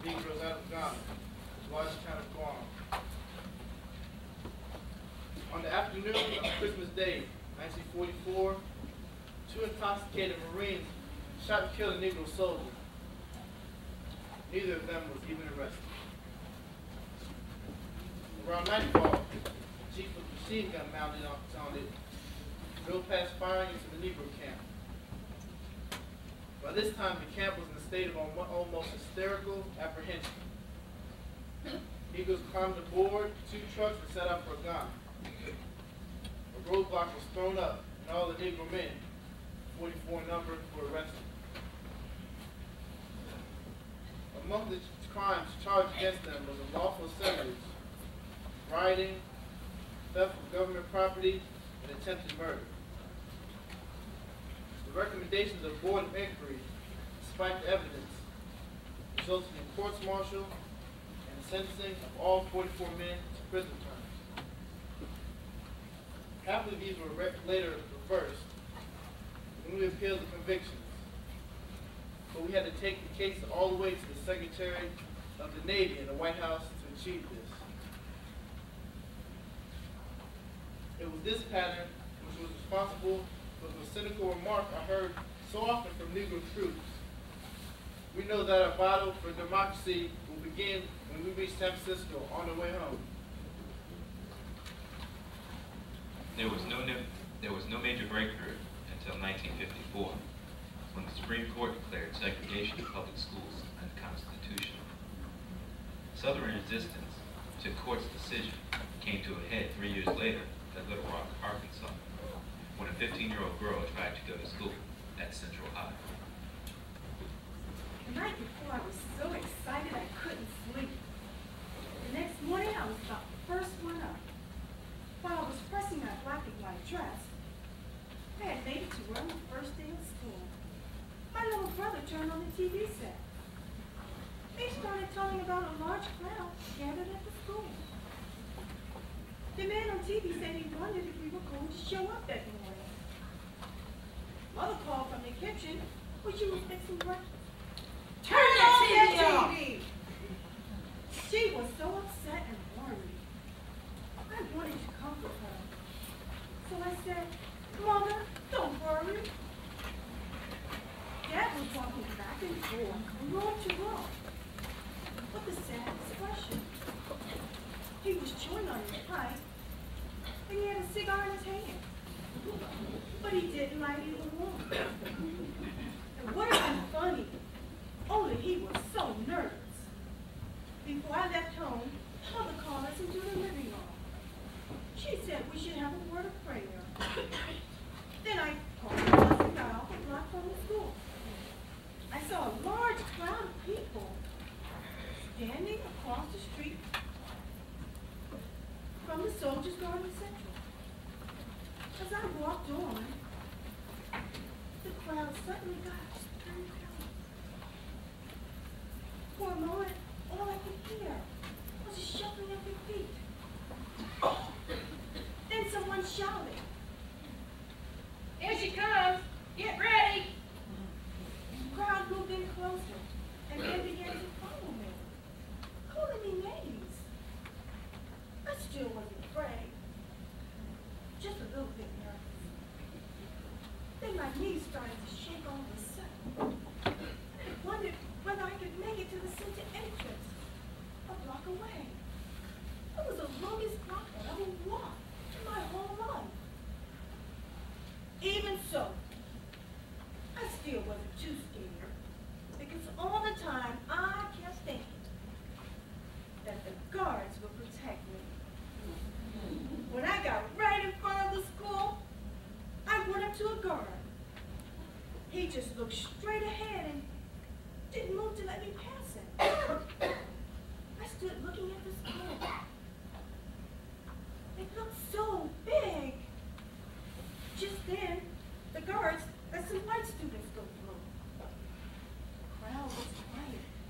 Negroes out of Ghana, the largest town of Guam. On the afternoon of Christmas Day, 1944, two intoxicated Marines shot and killed a Negro soldier. Neither of them was even arrested. Around nightfall, the chief of the machine gun mounted on it drove past firing into the Negro camp. By this time, the camp was in a state of almost hysterical apprehension. Negroes climbed aboard 2 trucks and set out for Ghana. A roadblock was thrown up, and all the Negro men, 44 number, were arrested. Among the crimes charged against them was unlawful assemblies, rioting, theft of government property, and attempted murder. The recommendations of the Board of Inquiry, despite the evidence, resulted in courts-martial and the sentencing of all 44 men to prison terms. Half of these were later reversed when we appealed the convictions, but we had to take the case all the way to the Secretary of the Navy in the White House to achieve this. It was this pattern which was responsible for the cynical remark I heard so often from Negro troops. We know that our battle for democracy will begin when we reach San Francisco on the way home. There was no major breakthrough until 1954, when the Supreme Court declared segregation of public schools unconstitutional. Southern resistance to court's decision came to a head 3 years later at Little Rock, Arkansas, when a 15-year-old girl tried to go to school at Central High. The night before, I was so excited I couldn't sleep. The next morning, I was about the first one up. While I was pressing my black and white dress, I had made it to work on the first day of school. My little brother turned on the TV set. They started telling about a large crowd gathered at the school. The man on TV said he wondered if we were going to show up that morning. Mother called from the kitchen where she was fixing breakfast. Turn that TV! She was so upset and worried. I wanted to comfort her. So I said, Mother, don't worry. Dad was walking back and forth from room to room with a sad expression. He was chewing on his pipe, and he had a cigar in his hand. But he didn't light either one. It would have been funny, only he was so nervous. Before I left home, Mother called us into the living room. She said we should have a word of prayer. Then I called the bus and got off a block from the school. I saw a large crowd of people standing across the street from the Soldiers Garden Central. As I walked on, the crowd suddenly got stirred up. For a moment, all I could hear was a shuffling of their feet. Then someone shouted, "Here she comes! Get ready!" The crowd moved in closer and then began to follow me, calling me names. I still wasn't afraid, just a little bit nervous. Then my knees started to shake all of a sudden. I wondered whether I could make it to the center entrance, a block away. It was the longest block I'd ever walked in my whole life. Even so, I still wasn't too scared, because all the time I kept thinking that the guards would protect me. When I got right in front of the school, I went up to a guard. He just looked straight ahead and didn't move to let me pass him. I stood looking at the school. It looked so big. Just then, the guards let some white students go through. The crowd was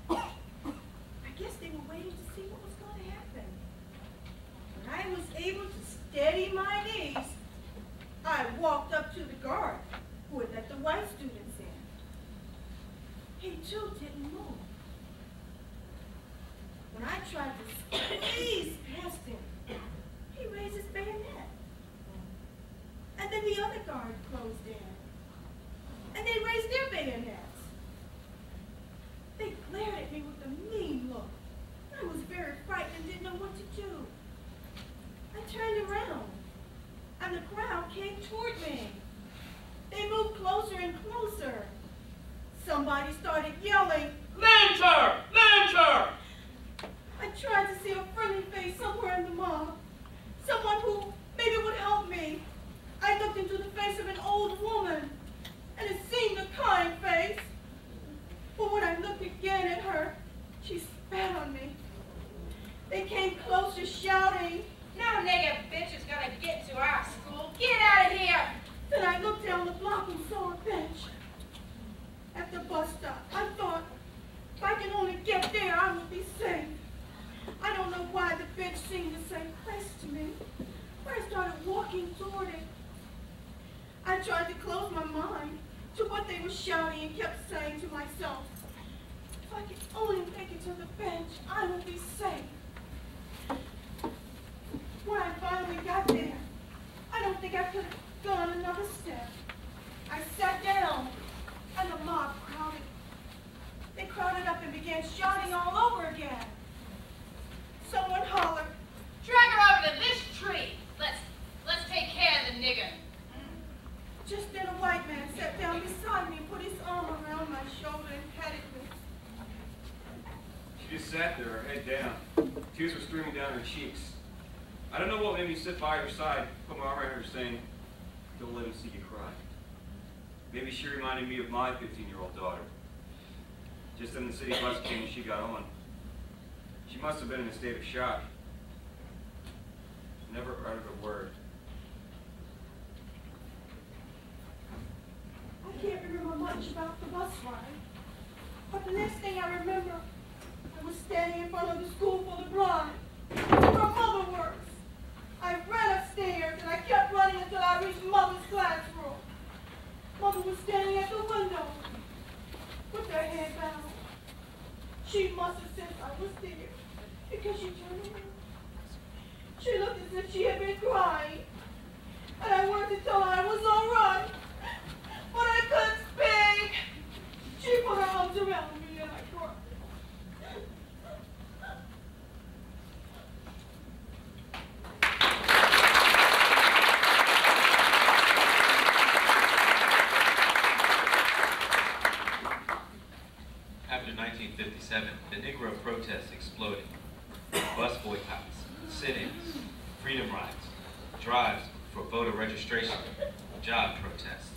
quiet. I guess they were waiting to see what was going to happen. When I was able to steady my knees, I walked up to the guard who had let the white students in. He too didn't move. When I tried to squeeze past him, he raised his bayonet. and closer. Somebody started yelling, Lyncher! Lyncher! I tried to see a friendly face somewhere in the mob. Someone who maybe would help me. I looked into the face of an old woman, and it seemed a kind face. But when I looked again at her, she spat on me. They came closer, shouting, No nigger bitch is gonna get to our school. Get out of here! Then I looked down the block and saw a bench. At the bus stop, I thought, if I can only get there, I will be safe. I don't know why the bench seemed the same place to me, but I started walking toward it. I tried to close my mind to what they were shouting and kept saying to myself, if I can only make it to the bench, I will be safe. When I finally got there, I don't think I could have gone another step. I sat down, and the mob crowded. They crowded up and began shouting all over again. Someone hollered, Drag her over to this tree. Let's take care of the nigger. Just then a white man sat down beside me and put his arm around my shoulder and patted me. She just sat there, her head down. Tears were streaming down her cheeks. I don't know what made me sit by her side, put my arm around her saying, don't let him see you cry. Maybe she reminded me of my 15-year-old daughter. Just then the city bus came and she got on. She must have been in a state of shock. Never uttered a word. I can't remember much about the bus ride, but the next thing I remember, I was standing in front of the school for the blind, where Mother works. I ran upstairs and I kept running until I reached Mother's classroom. Mother was standing at the window with her head down. She must have sensed I was there because she turned around. She looked as if she had been crying, and I wanted to tell her I was all right, but I couldn't speak. She put her arms around me and I cried. After 1957, the Negro protests exploded. Bus boycotts, sit-ins, freedom rides, drives for voter registration, job protests.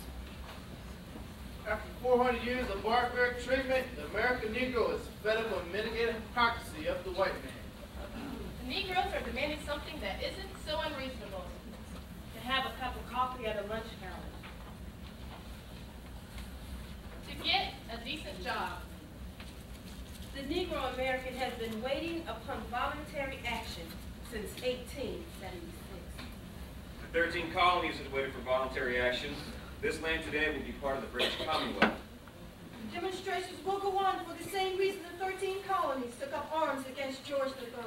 After 400 years of barbaric treatment, the American Negro is fed up with mitigated hypocrisy of the white man. The Negroes are demanding something that isn't so unreasonable. To have a cup of coffee at a lunch counter. To get a decent job. The Negro American has been waiting upon voluntary action since 1876. The 13 colonies had waited for voluntary action. This land today will be part of the British Commonwealth. Demonstrations will go on for the same reason the 13 colonies took up arms against George III.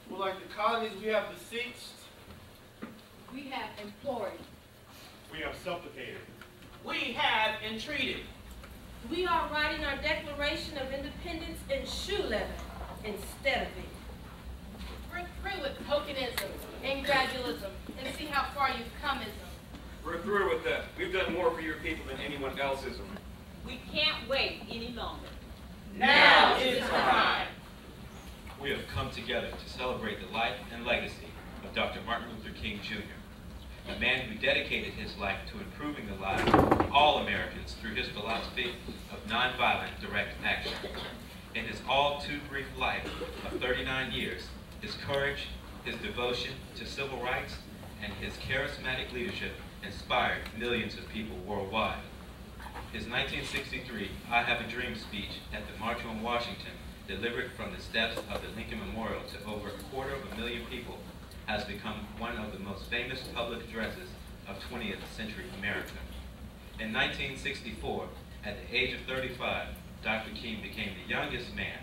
Well, like the colonies, we have beseeched. We have implored. We have supplicated. We have entreated. We are writing our Declaration of Independence in shoe leather instead of it. We're through with tokenism and gradualism, and see how far you've come-ism. We're through with that. We've done more for your people than anyone else's. We can't wait any longer. Now is the time. We have come together to celebrate the life and legacy of Dr. Martin Luther King Jr., a man who dedicated his life to improving the lives of all Americans through his philosophy of nonviolent direct action. In his all too brief life of 39 years, his courage, his devotion to civil rights, and his charismatic leadership inspired millions of people worldwide. His 1963 I Have a Dream speech at the March on Washington, delivered from the steps of the Lincoln Memorial to over 250,000 people, has become one of the most famous public addresses of 20th century America. In 1964, at the age of 35, Dr. King became the youngest man,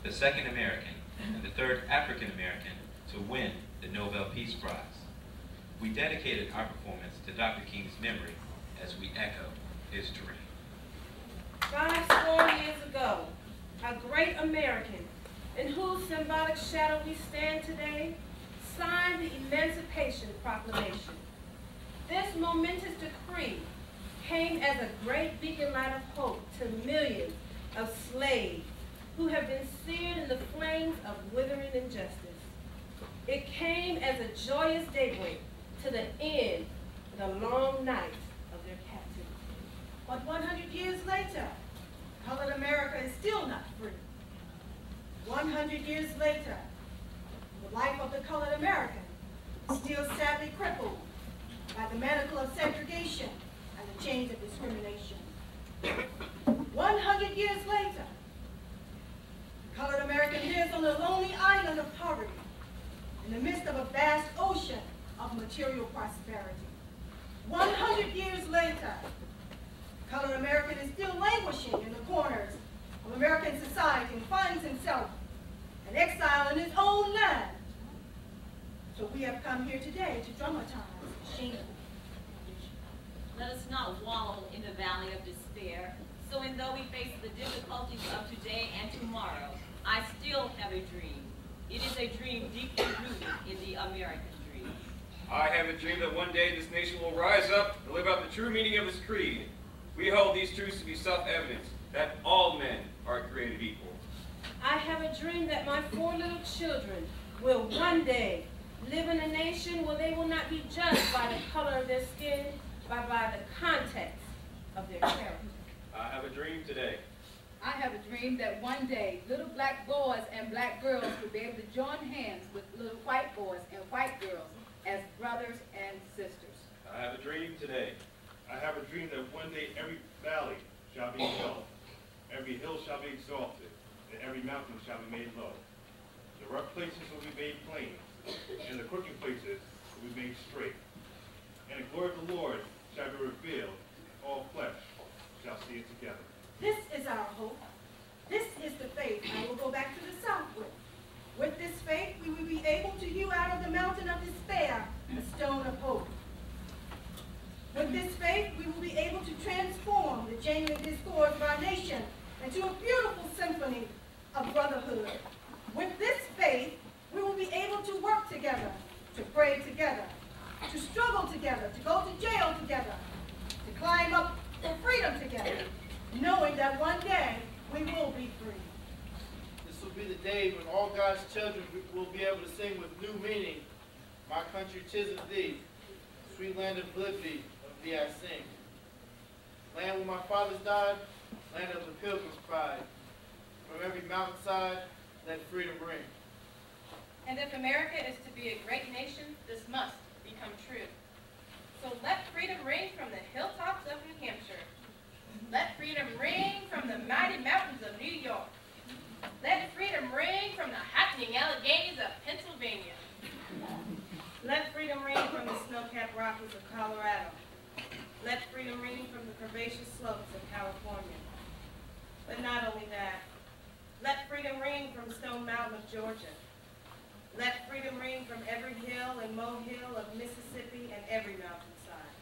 the second American, and the third African American to win the Nobel Peace Prize. We dedicated our performance to Dr. King's memory as we echo his dream. 54 years ago, a great American, in whose symbolic shadow we stand today, signed the Emancipation Proclamation. This momentous decree came as a great beacon light of hope to millions of slaves who have been seared in the flames of withering injustice. It came as a joyous daybreak to the end of the long night of their captivity. But 100 years later, colored America is still not free. 100 years later, the life of the colored American is still sadly crippled by the manacle of segregation and the chains of discrimination. 100 years later, the colored American lives on a lonely island of poverty in the midst of a vast ocean of material prosperity. 100 years later, the colored American is still languishing in the corners of American society and finds himself an exile in his own land. So we have come here today to dramatize the shameful condition. Let us not wallow in the valley of despair. So even though we face the difficulties of today and tomorrow, I still have a dream. It is a dream deeply rooted in the American dream. I have a dream that one day this nation will rise up and live out the true meaning of its creed. We hold these truths to be self-evident, that all men are created equal. I have a dream that my 4 little children will one day live in a nation where they will not be judged by the color of their skin, but by the context of their character. I have a dream today. I have a dream that one day little black boys and black girls will be able to join hands with little white boys and white girls as brothers and sisters. I have a dream today. I have a dream that one day every valley shall be filled, every hill shall be exalted, and every mountain shall be made low. The rough places will be made plain, and the crooked places will be made straight. And the glory of the Lord shall be revealed, all flesh shall see it together. This is our hope. This is the faith I will go back to the South with. With this faith, we will be able to hew out of the mountain of despair a stone of hope. With this faith, we will be able to transform the jangling discord of our nation into a beautiful symphony of brotherhood. With this faith, we will be able to work together, to pray together, to struggle together, to go to jail together, to climb up for freedom together, knowing that one day we will be free. This will be the day when all God's children will be able to sing with new meaning. My country, 'tis of thee, sweet land of liberty, of thee I sing. Land where my fathers died, land of the pilgrim's pride. From every mountainside, let freedom ring. And if America is to be a great nation, this must become true. So let freedom ring from the hilltops of New Hampshire. Let freedom ring from the mighty mountains of New York. Let freedom ring from the happening Alleghenies of Pennsylvania. Let freedom ring from the snow-capped Rockies of Colorado. Let freedom ring from the curvaceous slopes of California. But not only that, let freedom ring from Stone Mountain of Georgia. Let freedom ring from every hill and molehill of Mississippi and every mountainside.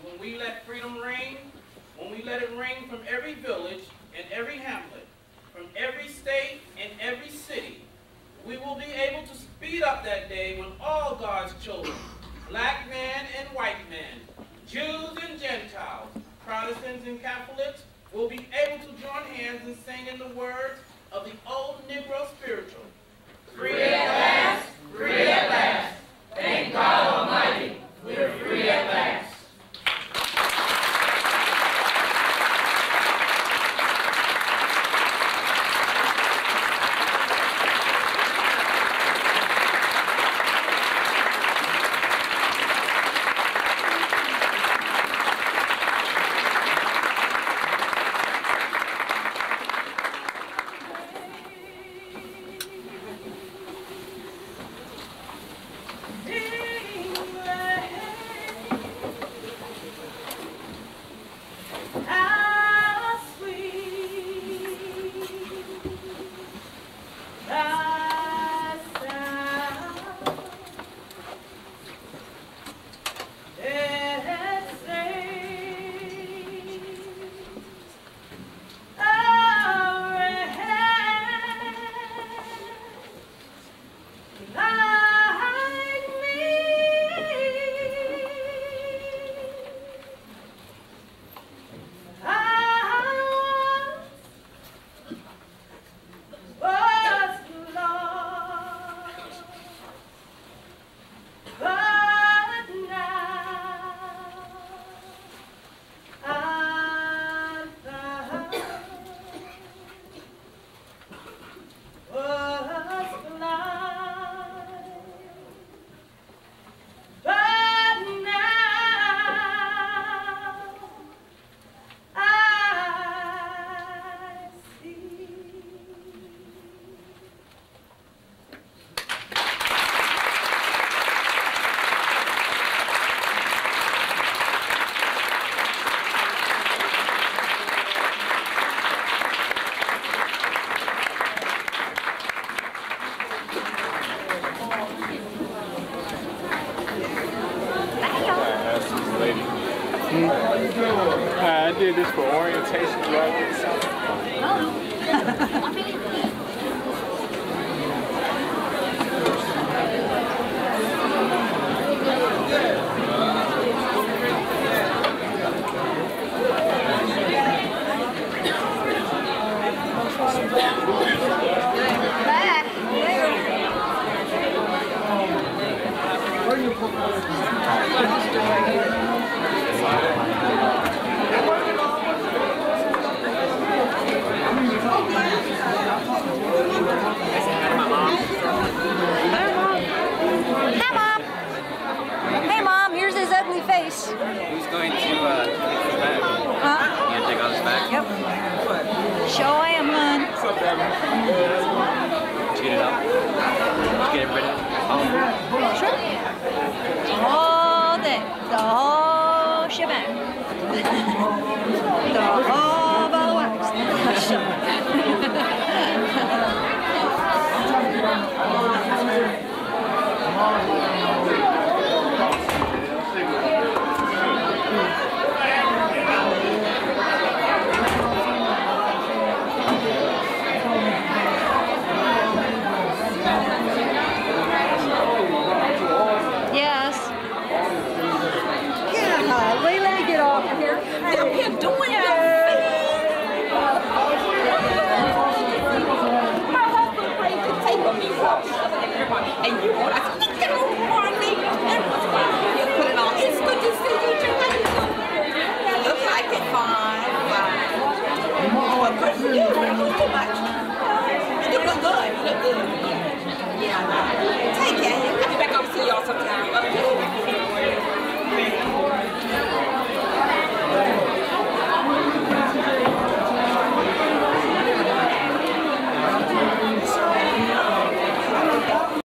When we let freedom ring, when we let it ring from every village and every hamlet, from every state and every city, we will be able to speed up that day when all God's children, black man and white man, Jews and Gentiles, Protestants and Catholics, will be able to join hands and sing in the words of the old Negro spiritual. Free at last, free at last. Thank God Almighty, we're free at last. I did this for orientation right. Hey, Mom, here's his ugly face. Who's going to take this back? Huh? You gonna take all this back? Yep. Sure am, hon. Did you get it up? Did you get it rid of it? Sure. All day. The whole shebang. The whole ball of wax. Yes. Yeah, Holly, let me get off of here. What are you doing? My husband prayed to take me from everybody, and you